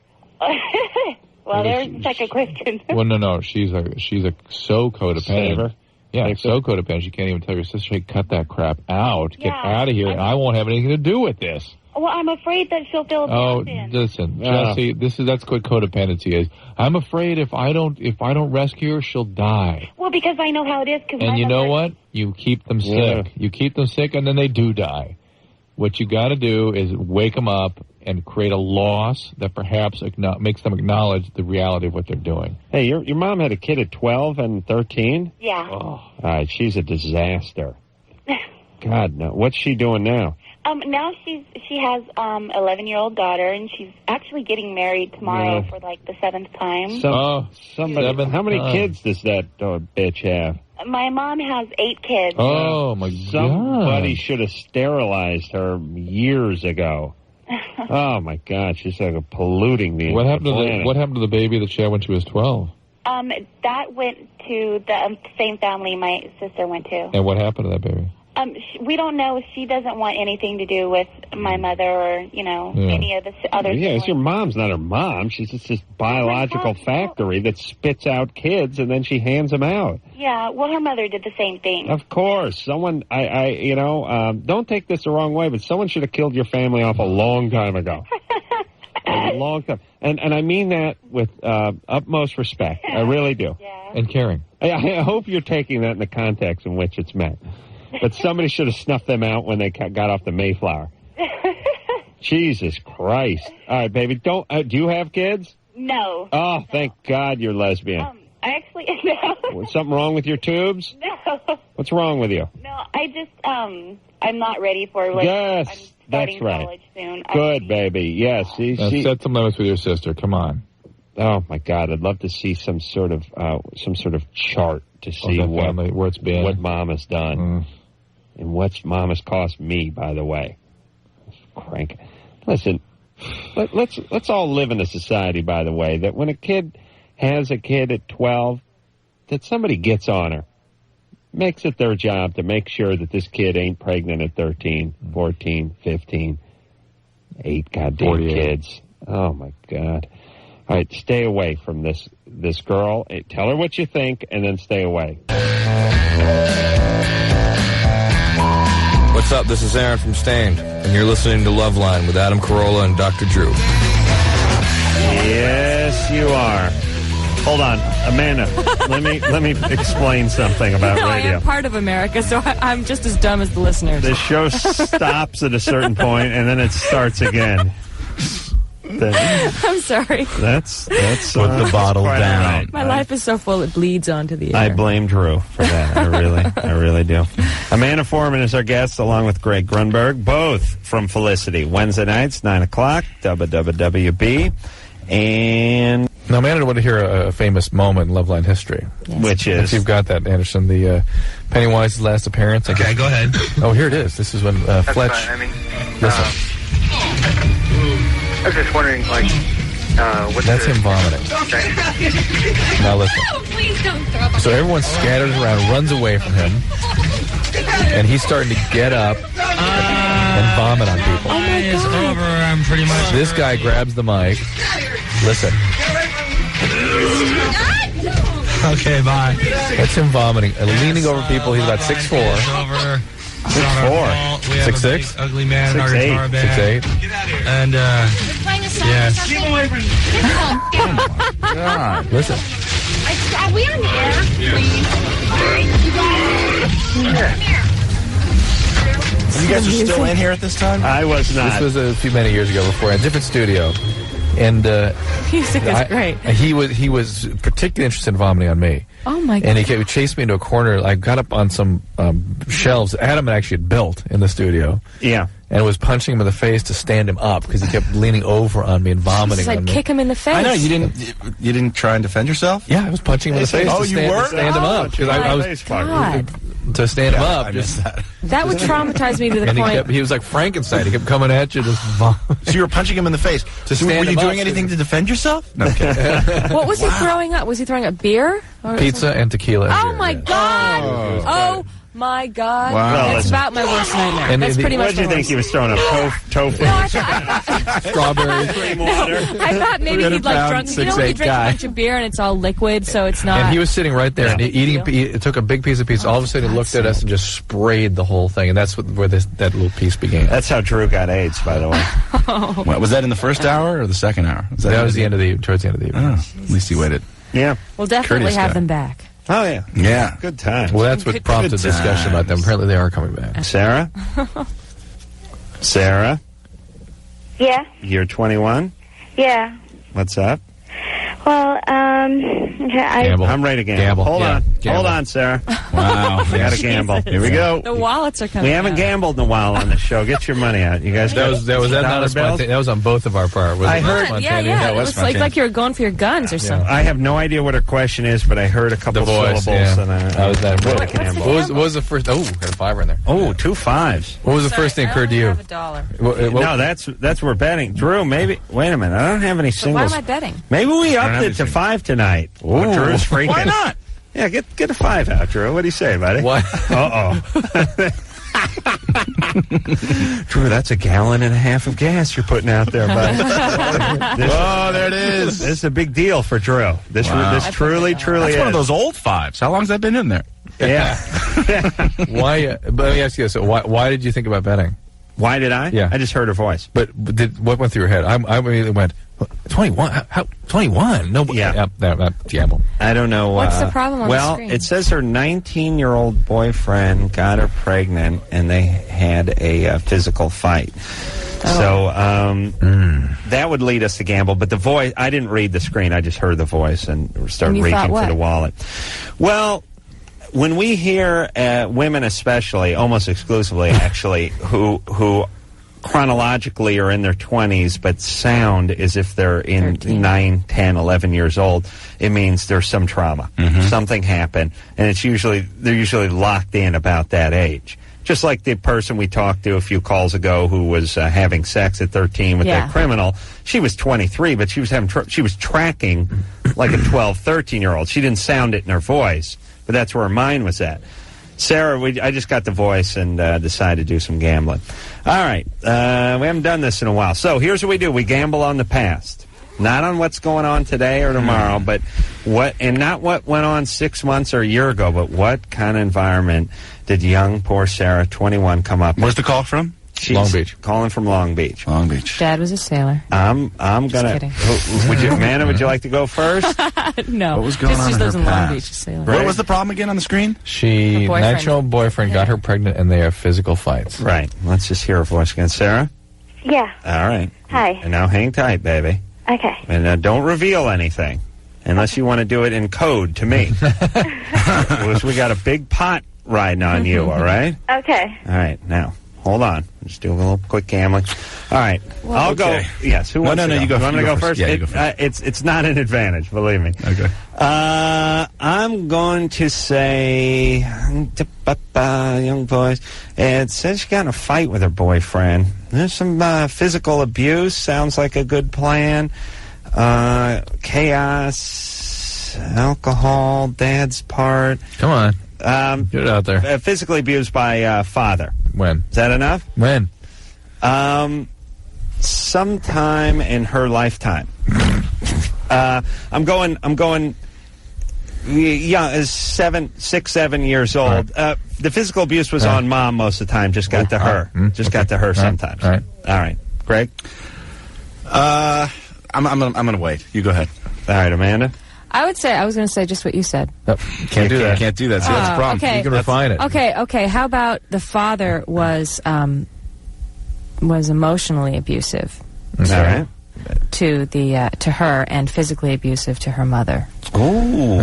Well, there's the second question. Well, no. She's so codependent. Saver? Yeah, so codependent. She can't even tell your sister, hey, cut that crap out. Get out of here, and I won't have anything to do with this. Well, I'm afraid that she'll feel abandoned. Listen, Jesse, that's what codependency is. I'm afraid if I don't rescue her, she'll die. Well, because I know how it is. And you know what? You keep them sick. Yeah. You keep them sick, and then they do die. What you got to do is wake them up and create a loss that perhaps makes them acknowledge the reality of what they're doing. Hey, your mom had a kid at 12 and 13? Yeah. Oh, all right, she's a disaster. God, no. What's she doing now? Now she has 11-year-old daughter, and she's actually getting married tomorrow for the 7th time. Somebody. How many kids does that bitch have? My mom has 8 kids. Oh, my God. Somebody should have sterilized her years ago. Oh my God, she's like polluting the What happened planet. What happened to the baby that she had when she was 12? That went to the same family my sister went to. And what happened to that baby? We don't know. She doesn't want anything to do with my mother or, any of the other Yeah, siblings. it's your mom's, not her mom. She's just this biological factory that spits out kids and then she hands them out. Yeah, well, her mother did the same thing. Of course. Someone, don't take this the wrong way, but someone should have killed your family off a long time ago. A long time. And I mean that with utmost respect. I really do. Yeah. And caring. I hope you're taking that in the context in which it's meant. But somebody should have snuffed them out when they got off the Mayflower. Jesus Christ. All right, baby. Do you have kids? No. Oh, thank God you're lesbian. I actually, no. Something wrong with your tubes? No. What's wrong with you? No, I just, I'm not ready for, Yes, I'm that's starting right. college soon. Good, baby. Yes. Now, set some limits with your sister. Come on. Oh my God, I'd love to see some sort of chart to see where it's been, what Mom has done, and what Mom has cost me. By the way, crank. Listen, let's all live in a society. By the way, that when a kid has a kid at 12, that somebody gets on her, makes it their job to make sure that this kid ain't pregnant at 13, 14, 15, 8 goddamn 48. kids. Oh my God. All right, stay away from this girl. Tell her what you think, and then stay away. What's up? This is Aaron from Stained, and you're listening to Loveline with Adam Carolla and Dr. Drew. Yes, you are. Hold on, Amanda. let me explain something about No, I radio. am part of America, so I'm just as dumb as the listeners. The show stops at a certain point, and then it starts again. I'm sorry. That's Put the bottle quite down. all right. My life is so full it bleeds onto the air. I blame Drew for that. I really do. Amanda Foreman is our guest, along with Greg Grunberg, both from Felicity. Wednesday nights, 9 o'clock, WWB. And now, Amanda, I want to hear a famous moment in Loveline history. Yes. Which is? If you've got that, Anderson, the Pennywise's last appearance. Okay, go ahead. Oh, here it is. This is when Fletch... Fine. I mean, listen. I was just wondering, what's That's him vomiting. Now listen. No, please don't throw up. So everyone scatters around, runs away from him, and he's starting to get up and vomit on people. Oh my It's God. over. I'm pretty much. This guy grabs the mic. Listen. Okay, bye. That's him vomiting, leaning over people. He's about 6'4". It's over. 6'4". We have 6'6". a big ugly man in our guitar band. 6'8". And We're playing a song or yes. something. Keep away from me. Get home. God. Listen. Are we on the air? Please. You guys are still in here at this time? I was not. This was a few many years ago before, in a different studio. And Music is great. He was particularly interested in vomiting on me. Oh my God. And he chased me into a corner. I got up on some shelves Adam actually had built in the studio. Yeah. And was punching him in the face to stand him up because he kept leaning over on me and vomiting I'd on me. kick him in the face. I know you didn't try and defend yourself. Yeah, I was punching him in the face. Oh, to you stand, were? to stand him up because I was God. to stand him up. I missed that. That would traumatize me to the And point. he was like Frankenstein. He kept coming at you, just vomit. So you were punching him in the face. To So stand were you him doing up. anything to defend yourself? No, okay. What was he throwing up? Was he throwing up beer? Or Pizza and tequila. Oh my God! Oh my God! Wow. That's about my worst nightmare. And That's pretty much. What did you think he was throwing up? Tofu? Strawberries. Cream water? I thought maybe he'd like drunk. You know when you drink a bunch of beer and it's all liquid, so it's not. And he was sitting right there and eating. He took a big piece of pizza. All of a sudden, he looked at us and just sprayed the whole thing. And that's where that little piece began. That's how Drew got AIDS, by the way. What, was that in the first hour or the second hour? That was the end of the towards the end of the evening. Oh, at least he waited. Yeah. We'll definitely Courteous have guy. them back. Oh, yeah. Yeah. Good times. Well, that's what prompted discussion about them. Apparently, they are coming back. Sarah? Sarah? Yeah, You're 21? yeah. What's up? Well, Okay, I'm ready to gamble. Hold on. Gamble. Hold on, Sarah. Wow. We got to gamble. Here we go. The wallets are coming We haven't out. gambled in a while on the show. Get your money out. You guys That was not a dollar bills? spontaneous. That was on both of our part. Was I it heard- spontaneous? Yeah. It was like you were going for your guns or something. I have no idea what her question is, but I heard a couple The voice, syllables. yeah. And That was that. What, What was the first? Oh, got a fiver in there. Oh, 2 5s. What was the first thing occurred to you? No, that's we're betting. Drew, maybe. Wait a minute. I don't have any So why singles. am I betting? Maybe we I don't upped have it to any 5 tonight. Ooh. Drew's freaking. Why not? Yeah, get a 5 out, Drew. What do you say, buddy? What? Drew, that's 1.5 gallons of gas you're putting out there, buddy. Oh, there it is. This is a big deal for Drew. This truly That's is. one of those old 5s. How long's that been in there? Yeah. Why? But let me ask you this: why did you think about betting? Why did I? Yeah. I just heard her voice. But what went through your head? I immediately went 21. How 21? No. Yeah. That gamble. I don't know. What's the problem on the well, screen? it says her 19-year-old boyfriend got her pregnant, and they had a physical fight. So that would lead us to gamble. But the voice, I didn't read the screen. I just heard the voice and started And you thought reaching for what? the wallet. Well, when we hear women especially, almost exclusively actually, who chronologically are in their 20s but sound as if they're in 9, 10, 11 years old, it means there's some trauma. Something happened, and they're usually locked in about that age. Just like the person we talked to a few calls ago who was having sex at 13 with that criminal. She was 23, but she was she was tracking like a 12, 13-year-old. She didn't sound it in her voice, but that's where her mind was at. Sarah, I just got the voice and decided to do some gambling. All right. We haven't done this in a while. So here's what we do. We gamble on the past. Not on what's going on today or tomorrow, but not what went on 6 months or a year ago, but what kind of environment did young, poor Sarah, 21, come up with? Where's the call from? She's Long Beach. Calling from Long Beach. Long Beach. Dad was a sailor. I'm gonna. kidding. Would you, Amanda? Would you like to go first? No. What was going on Just in her lives in Long past? Beach, a sailor. What was the problem again on the screen? Her She, boyfriend. 19-year-old boyfriend, got her pregnant, and they have physical fights. Right. Let's just hear her voice again, Sarah. Yeah. All right. Hi. And now hang tight, baby. Okay. And don't reveal anything unless you want to do it in code to me. Because we got a big pot riding on you, all right? Okay. All right. Now, hold on. Just do a little quick gambling. All right. Well, I'll okay. go. Yes. Who wants to go? You go. You want me to go first? Yeah, you go first. It's not an advantage, believe me. Okay. I'm going to say, young boys. It says she got in a fight with her boyfriend. There's some physical abuse. Sounds like a good plan. Chaos, alcohol, dad's part. Come on. Get it out there. Physically abused by father. When? Is that enough? When? Sometime in her lifetime. I'm going. Yeah, is 6, 7 years old. The physical abuse was on mom most of the time. Just got to her. Just got to her sometimes. All right. Greg. I'm gonna wait. You go ahead. All right, Amanda. I was going to say just what you said. Can't do that. Can't do that. See, that's the problem. Okay. You can refine it. Okay. How about the father was emotionally abusive All right. to her and physically abusive to her mother. Ooh,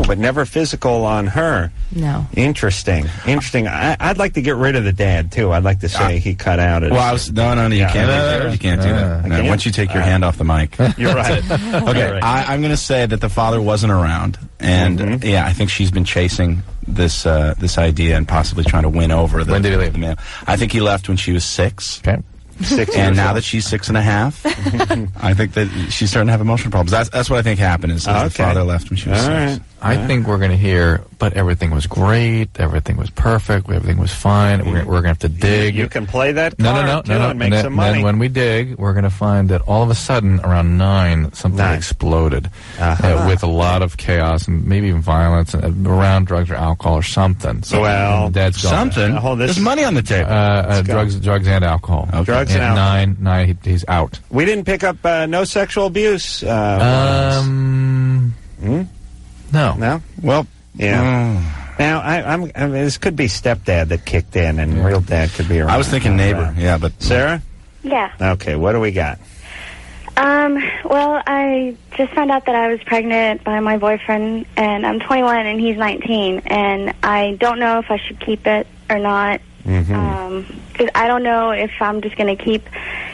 but never physical on her. No. Interesting. I'd like to get rid of the dad too. I'd like to say he cut out. Well, no, you can't. You can't do that. No, once you take your hand off the mic, you're right. Okay, I'm going to say that the father wasn't around, and yeah, I think she's been chasing this idea and possibly trying to win over the. When did he leave? The man. I think he left when she was 6. Okay. 6 and now that she's 6.5, I think that she's starting to have emotional problems. That's what I think happened. Is the father left when she was 6. Right. I think we're going to hear, but everything was great, everything was perfect, everything was fine. We're going to have to dig. You can play that No, card too and make then, some money. Then when we dig, we're going to find that all of a sudden, around 9, something exploded with a lot of chaos and maybe even violence around drugs or alcohol or something. So Dad's gone. Something. There's money on the table. Drugs and alcohol. Okay. Drugs and alcohol. 9, he's out. We didn't pick up no sexual abuse. No. Well, yeah. Now, I mean, this could be stepdad that kicked in, and real dad could be around. I was thinking neighbor. Yeah, but Sarah. Yeah. Okay, what do we got? Well, I just found out that I was pregnant by my boyfriend, and I'm 21 and he's 19, and I don't know if I should keep it or not. Because I don't know if I'm just going to keep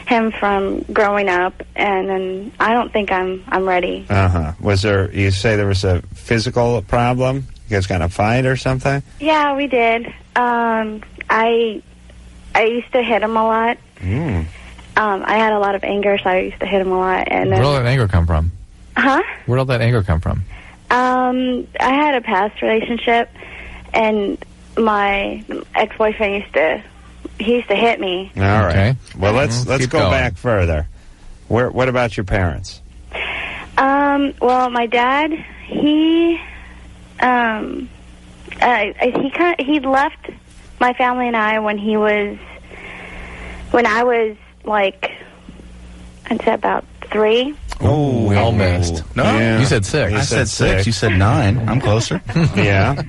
him from growing up, and then I don't think I'm ready. Was there? You say there was a physical problem? You guys got in a fight or something? Yeah, we did. I used to hit him a lot. I had a lot of anger, so I used to hit him a lot. And Where'd all that anger come from? Huh? Where'd all that anger come from? I had a past relationship, and my ex-boyfriend used to hit me. All right. Okay. Well, let's Keep go going. back further. What about your parents? Well, my dad, he left my family and I when I was like, I'd say about 3. Oh, we all missed. No, Yeah. You said 6. I said 6. You said 9. I'm closer. Yeah.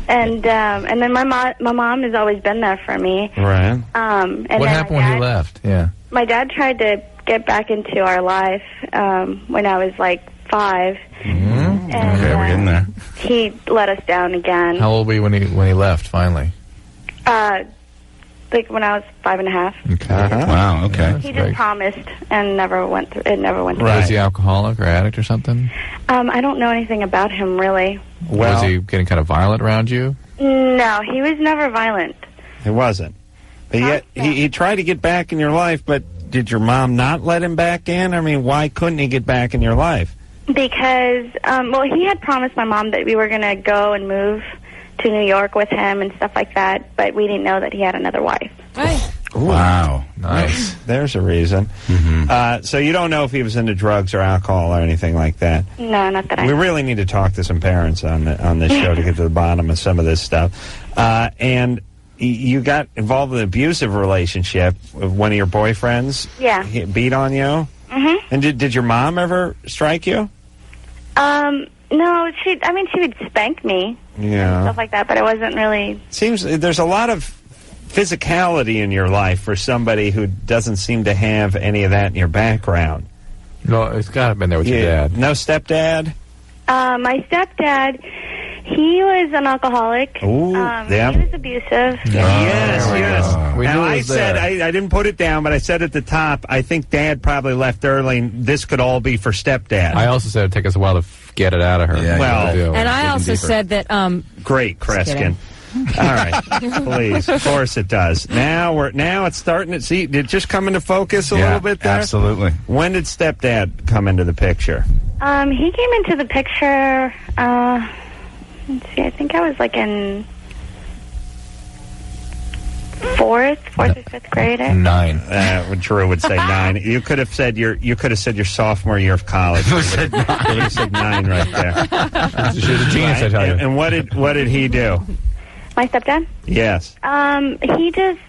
And then my mom has always been there for me. Right. And What then happened when he left? Yeah. My dad tried to get back into our life when I was like 5. And, Okay, we're getting there. He let us down again. How old were you when he left finally? Like when I was 5 and a half. Okay. Wow. Okay. He just promised and never went through. It never went through. Was he alcoholic or addict or something? I don't know anything about him really. Was he getting kind of violent around you? No, he was never violent. It wasn't. But yet he tried to get back in your life. But did your mom not let him back in? I mean, why couldn't he get back in your life? Because well, he had promised my mom that we were going to go and move to New York with him and stuff like that, but we didn't know that he had another wife. Wow. Nice. There's a reason. So you don't know if he was into drugs or alcohol or anything like that? No, not that I We know. really need to talk to some parents on this show to get to the bottom of some of this stuff. And you got involved in an abusive relationship with one of your boyfriends. Yeah. He beat on you? And did your mom ever strike you? No, she would spank me. Yeah. Stuff like that, but it wasn't really. Seems there's a lot of physicality in your life for somebody who doesn't seem to have any of that in your background. No, it's got to have been there with your dad. No stepdad? My stepdad, he was an alcoholic. Ooh, yeah. He was abusive. Yes. We Now, knew it I was said, there. I didn't put it down, but I said at the top, I think Dad probably left early, and this could all be for stepdad. I also said it'd take us a while to get it out of her. Yeah, Well, you And I also said that Great, Kreskin. All right, please. Of course it does. Now it's starting to see. Did it just come into focus a little bit there? Absolutely. When did stepdad come into the picture? He came into the picture. Let's see. I think I was like in fourth or fifth grade. 9. Drew would say 9. You could have said your sophomore year of college. You would have said 9 right there. She was a genius, I tell you. And what did he do? My stepdad? Yes. He just,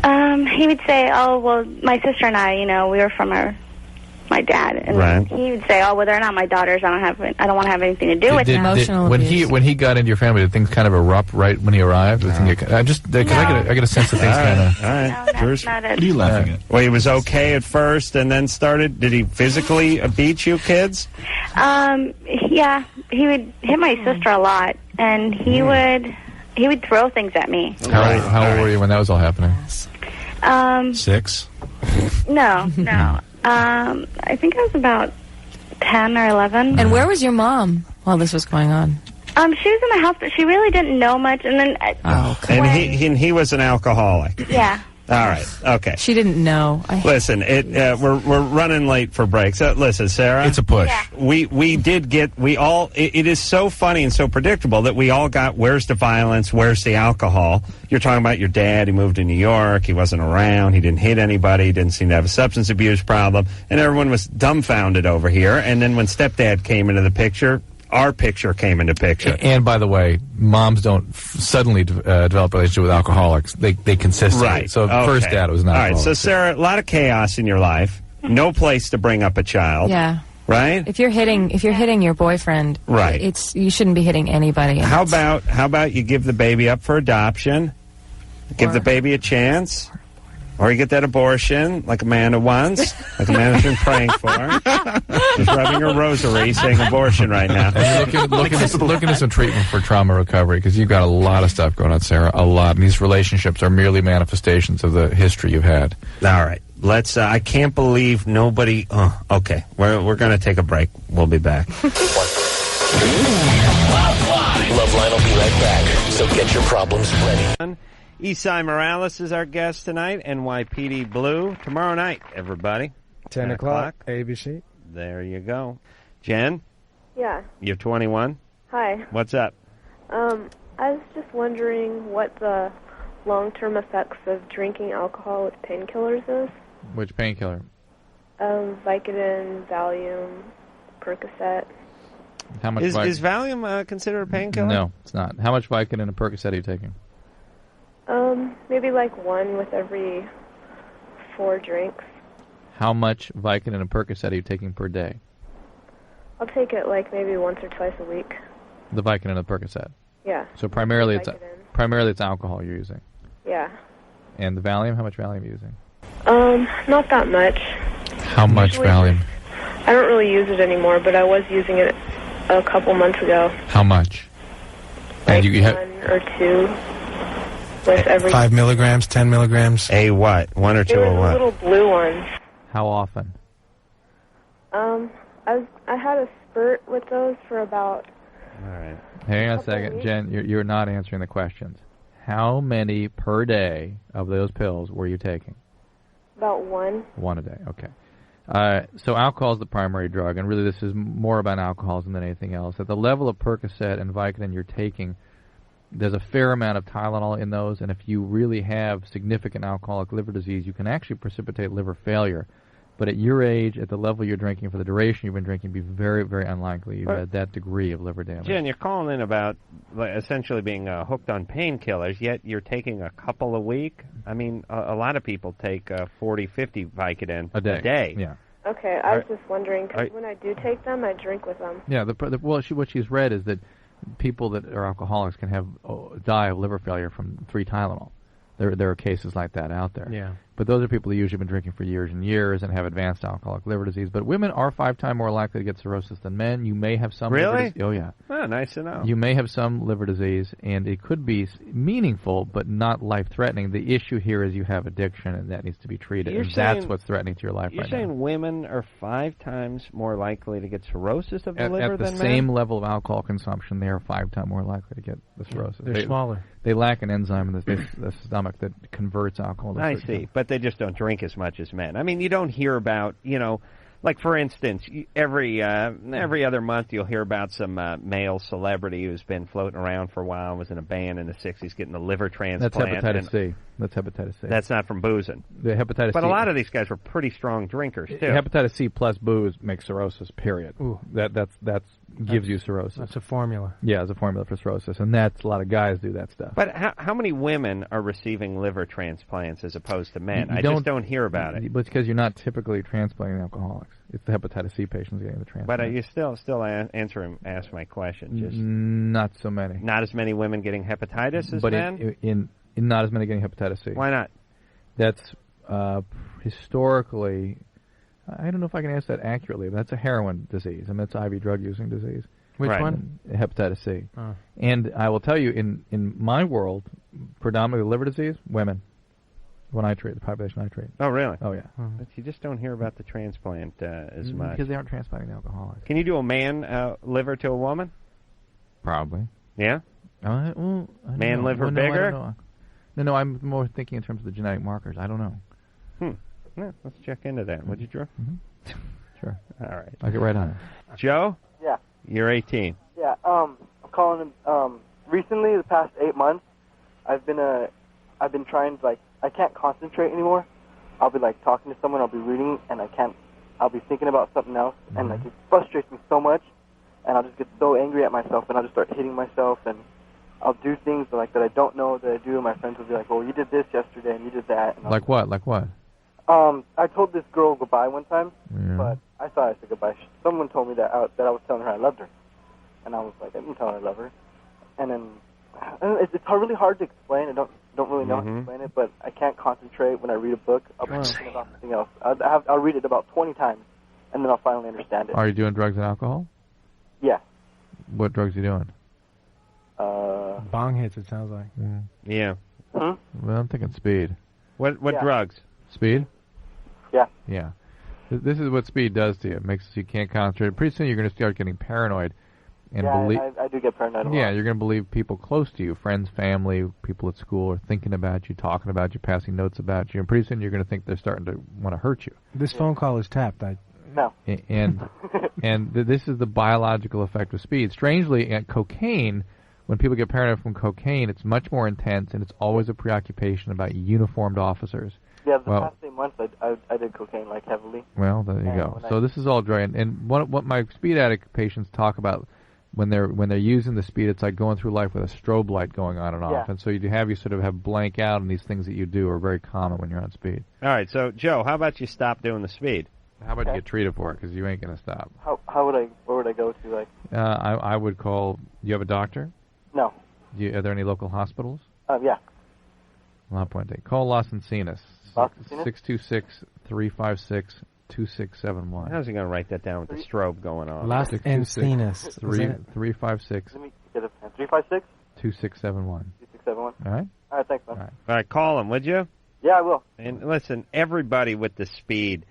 he would say, oh, well, my sister and I, we were from my dad. And Right. he would say, oh, well, they're not my daughters. I don't want to have anything to do with them. When he got into your family, did things kind of erupt right when he arrived? I get a sense that things kind of. All right. Drew's- Not What are you laughing at? Well, he was okay at first, and then started. Did he physically beat you, kids? Yeah, he would hit my sister a lot, and he would throw things at me. How old were you when that was all happening? 6. No. I think I was about 10 or 11. And where was your mom while this was going on? She was in the house, but she really didn't know much. And then, And he was an alcoholic. yeah. All right. Okay. She didn't know. Listen, we're running late for breaks. Listen, Sarah, It's a push. Yeah. It is so funny and so predictable that we all got, where's the violence, where's the alcohol? You're talking about your dad. He moved to New York. He wasn't around. He didn't hit anybody. He didn't seem to have a substance abuse problem. And everyone was dumbfounded over here. And then when stepdad came into the picture, our picture came into picture. And by the way, moms don't suddenly develop a relationship with alcoholics. They consistently. Right. So Okay. first dad was not. All right. So Sarah, a lot of chaos in your life. No place to bring up a child. Yeah. Right? If you're hitting your boyfriend, Right. you shouldn't be hitting anybody. And How about you give the baby up for adoption? Give the baby a chance? Or you get that abortion, like Amanda wants, like Amanda's been praying for. She's rubbing her rosary, saying abortion right now. And you're looking at some treatment for trauma recovery, because you've got a lot of stuff going on, Sarah, a lot. And these relationships are merely manifestations of the history you've had. All right. Let's, I can't believe nobody, okay. We're going to take a break. We'll be back. Loveline will be right back, so get your problems ready. Esai Morales is our guest tonight, NYPD Blue. Tomorrow night, everybody. 10 o'clock, ABC. There you go. Jen, Yeah. you're 21. Hi. What's up? I was just wondering what the long-term effects of drinking alcohol with painkillers is. Which painkiller? Vicodin, Valium, Percocet. How much Is Valium considered a painkiller? No, it's not. How much Vicodin and Percocet are you taking? Maybe like one with every 4 drinks. How much Vicodin and Percocet are you taking per day? I'll take it like maybe once or twice a week. The Vicodin and the Percocet. Yeah. So primarily it's Vicodin. alcohol you're using. Yeah. And the Valium, how much Valium are you using? Not that much. How much Valium? I don't really use it anymore, but I was using it a couple months ago. How much? Like and you have 1 or 2 with every 5 milligrams, 10 milligrams. A what? 1 or 2 They or were what? the little blue ones. How often? I had a spurt with those for about. All right. Hang on a second, Jen. You're not answering the questions. How many per day of those pills were you taking? About 1. 1 a day. Okay. So alcohol is the primary drug, and really this is more about alcoholism than anything else. At the level of Percocet and Vicodin you're taking, there's a fair amount of Tylenol in those, and if you really have significant alcoholic liver disease, you can actually precipitate liver failure. But at your age, at the level you're drinking, for the duration you've been drinking, it'd be very, very unlikely you've had that degree of liver damage. Jen, you're calling in about essentially being hooked on painkillers, yet you're taking a couple a week. I mean, a lot of people take 40, 50 Vicodin a day. Yeah. Okay, I was just wondering, because when I do take them, I drink with them. Yeah, what she's read is that people that are alcoholics can die of liver failure from 3 Tylenol. There are cases like that out there. Yeah. But those are people who usually have been drinking for years and years and have advanced alcoholic liver disease. But women are 5 times more likely to get cirrhosis than men. You may have some liver Really? disease. Oh, yeah. Oh, nice to know. You may have some liver disease, and it could be meaningful but not life-threatening. The issue here is you have addiction, and that needs to be treated. You're And saying- that's what's threatening to your life You're right now. saying women are 5 times more likely to get cirrhosis of the liver At the than same men? level of alcohol consumption, they are 5 times more likely to get the cirrhosis. They're smaller. They lack an enzyme in the stomach that converts alcohol to I certain- see, but they just don't drink as much as men. I mean, you don't hear about, like for instance, every other month you'll hear about some male celebrity who's been floating around for a while, was in a band in the 60s getting a liver transplant. That's hepatitis C. That's hepatitis C. That's not from boozing. The hepatitis But C. a lot of these guys were pretty strong drinkers too. Hepatitis C plus booze makes cirrhosis. Period. Ooh. That gives you cirrhosis. That's a formula. Yeah, it's a formula for cirrhosis, and that's a lot of guys do that stuff. But how many women are receiving liver transplants as opposed to men? You I just don't hear about it. But it's because you're not typically transplanting alcoholics. It's the hepatitis C patients getting the transplant. But you still ask my question. Just not so many. Not as many women getting hepatitis as but men? in not as many getting hepatitis C. Why not? That's historically, I don't know if I can answer that accurately, but that's a heroin disease. I mean, it's IV drug using disease. Which one? Hepatitis C. Oh. And I will tell you, in my world, predominantly liver disease, women. When I treat, the population I treat. Oh, really? Oh, yeah. But you just don't hear about the transplant as much. Because they aren't transplanting alcoholics. Can you do a man liver to a woman? Probably. Yeah? I don't Man know. liver Well, no, I bigger? don't know. No, I'm more thinking in terms of the genetic markers. I don't know. Yeah, let's check into that. Would you, Drew? Mm-hmm. Sure. All right. I'll get right on it. Joe? Yeah. You're 18. Yeah, I'm calling recently, the past 8 months, I've been trying to, I can't concentrate anymore. I'll be, talking to someone, I'll be reading, and I'll be thinking about something else, and, it frustrates me so much, and I'll just get so angry at myself, and I'll just start hitting myself, and I'll do things, that I don't know that I do, and my friends will be like, well, you did this yesterday, and you did that. And Like what? Like what? I told this girl goodbye one time, Yeah. but I thought I said goodbye. Someone told me that I was telling her I loved her, and I was like, I didn't tell her I love her. And then it's really hard to explain. don't really know how to explain it, but I can't concentrate when I read a book. I'll be thinking about something else. I'll read it about 20 times, and then I'll finally understand it. Are you doing drugs and alcohol? Yeah. What drugs are you doing? Bong hits, it sounds like. Yeah. Hmm? Well, I'm thinking speed. What Yeah. drugs? Speed? Yeah. Yeah. This is what speed does to you. It makes you can't concentrate. Pretty soon you're going to start getting paranoid. And I do get paranoid a lot. Yeah, you're going to believe people close to you, friends, family, people at school are thinking about you, talking about you, passing notes about you. And pretty soon you're going to think they're starting to want to hurt you. This phone call is tapped. No. And this is the biological effect of speed. Strangely, at cocaine, when people get paranoid from cocaine, it's much more intense, and it's always a preoccupation about uniformed officers. Yeah, the past 8 months I did cocaine like heavily. Well, there you go. So this is all drug. And what my speed addict patients talk about when they're using the speed, it's like going through life with a strobe light going on and off. Yeah. And so you sort of have blank out, and these things that you do are very common when you're on speed. All right, so Joe, how about you stop doing the speed? How about you get treated for it, because you ain't going to stop. Where would I go to? Like, I would call. You have a doctor? No. Are there any local hospitals? Yeah. La Puente. Call Las Encinas. Las Encinas? 626-356-2671. How's he going to write that down with the strobe going on? Las Encinas. 356. Let me get a pen. 356? 2671. 2671. All right? All right, thanks, man. All right. All right, call him, would you? Yeah, I will. And listen, everybody with the speed.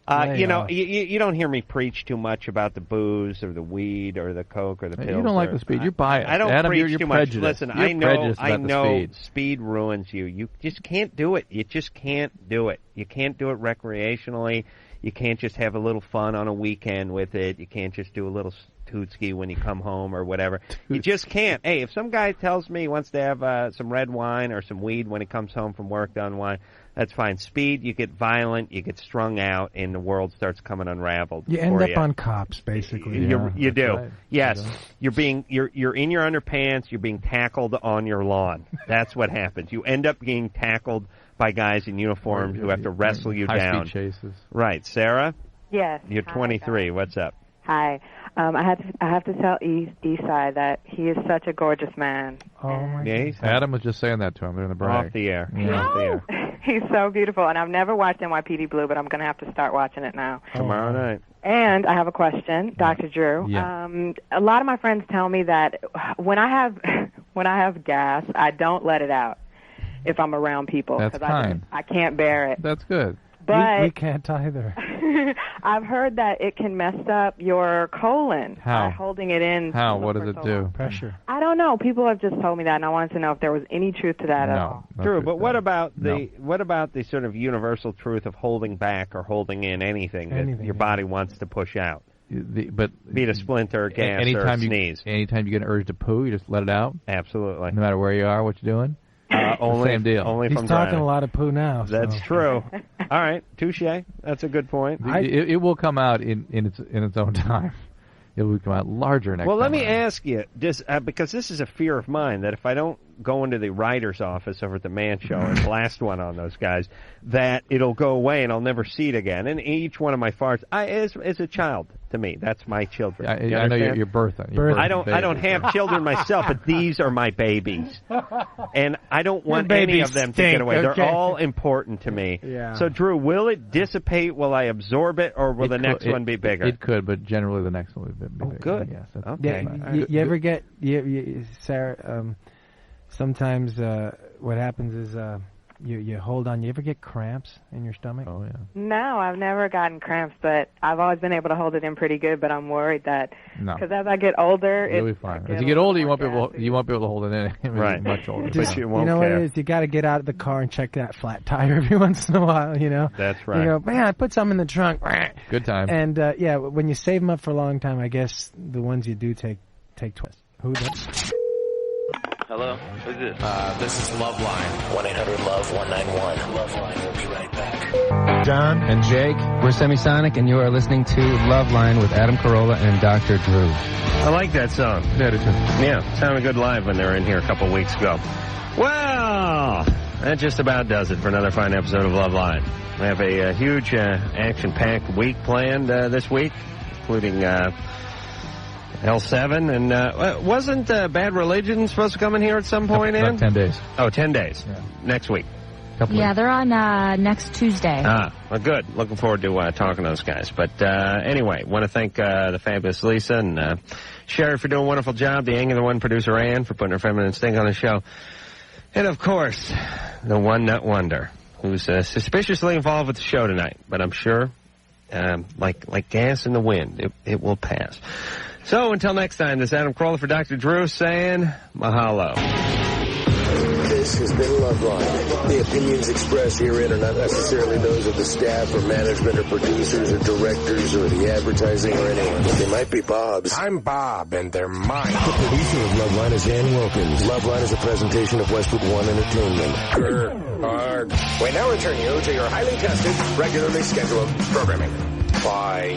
You don't hear me preach too much about the booze or the weed or the coke or the pills. You don't like the speed. You're biased. I don't Adam, preach you're too prejudiced. much. Listen, You're I know speed. speed ruins you. You just can't do it. You just can't do it. You can't do it recreationally. You can't just have a little fun on a weekend with it. You can't just do a little tootski when you come home or whatever. You just can't. Hey, if some guy tells me he wants to have some red wine or some weed when he comes home from work done wine, that's fine. Speed, you get violent, you get strung out, and the world starts coming unraveled. You end up on cops, basically. You do. Right. Yes. You're in your underpants, you're being tackled on your lawn. That's what happens. You end up being tackled by guys in uniforms who have to wrestle you down. High-speed chases. Right. Sarah? Yes. You're 23. What's up? Hi. I have to tell Esai that he is such a gorgeous man. Oh my God. Adam was just saying that to him during the break. Off the air. Yeah. Off the air. He's so beautiful, and I've never watched NYPD Blue, but I'm going to have to start watching it now. Tomorrow night. And I have a question, Dr. Drew. Yeah. A lot of my friends tell me that when I have gas, I don't let it out if I'm around people. That's kind. I can't bear it. That's good. But we can't either. I've heard that it can mess up your colon How? by holding it in. How? What does it do? Pressure. I don't know. People have just told me that, and I wanted to know if there was any truth to that at all. True, but what about the sort of universal truth of holding back or holding in anything that your body wants to push out? Be it a splinter, gas, or a sneeze. Anytime you get an urge to poo, you just let it out? Absolutely. No matter where you are, what you're doing? Only, same deal. Only He's from talking driving. a lot of poo now. So. That's true. All right, touche. That's a good point. It will come out in its own time. It will come out larger next time. Well, let me ask you, because this is a fear of mine, that if I don't go into the writer's office over at the Man Show and blast one on those guys, that it'll go away and I'll never see it again. And each one of my farts is a child to me. That's my children. I know you're birthing. I don't have children myself, but these are my babies, and I don't want any of them to get away. Okay. They're all important to me. Yeah. So, Drew, will it dissipate? Will I absorb it, or will the next one be bigger? It could, but generally the next one will be bigger. Good. Yes. Okay. You ever get Sarah? Sometimes what happens is you hold on. You ever get cramps in your stomach? Oh yeah. No, I've never gotten cramps, but I've always been able to hold it in pretty good. But I'm worried that because as I get older, you'll be fine. As you get older, you won't be able to hold it in. Right. Much older. But you won't know care. what it is? You got to get out of the car and check that flat tire every once in a while. You know. That's right. You go, man, I put some in the trunk. Good time. And yeah, when you save them up for a long time, I guess the ones you do take twice. Who does? Hello? Who's this? This is Loveline. 1-800-LOVE-191. Loveline will be right back. John and Jake. We're Semisonic, and you are listening to Loveline with Adam Carolla and Dr. Drew. I like that song. Yeah, too. Yeah, sounded good live when they were in here a couple weeks ago. Well, that just about does it for another fine episode of Loveline. We have a huge action-packed week planned this week, including L7, and wasn't Bad Religion supposed to come in here at some point, About Ann? 10 days. Oh, 10 days. Yeah. Next week. Yeah, they're on next Tuesday. Well, good. Looking forward to talking to those guys. But anyway, want to thank the fabulous Lisa and Sherry for doing a wonderful job, the angular one, producer Ann for putting her feminine sting on the show. And, of course, the one nut wonder who's suspiciously involved with the show tonight. But I'm sure, like gas in the wind, it will pass. So until next time, this is Adam Carolla for Dr. Drew saying mahalo. This has been Loveline. The opinions expressed herein are not necessarily those of the staff or management or producers or directors or the advertising or anyone, but they might be Bob's. I'm Bob, and they're mine. The producer of Loveline is Ann Wilkins. Loveline is a presentation of Westwood One Entertainment. We now return you to your highly tested, regularly scheduled programming. Bye.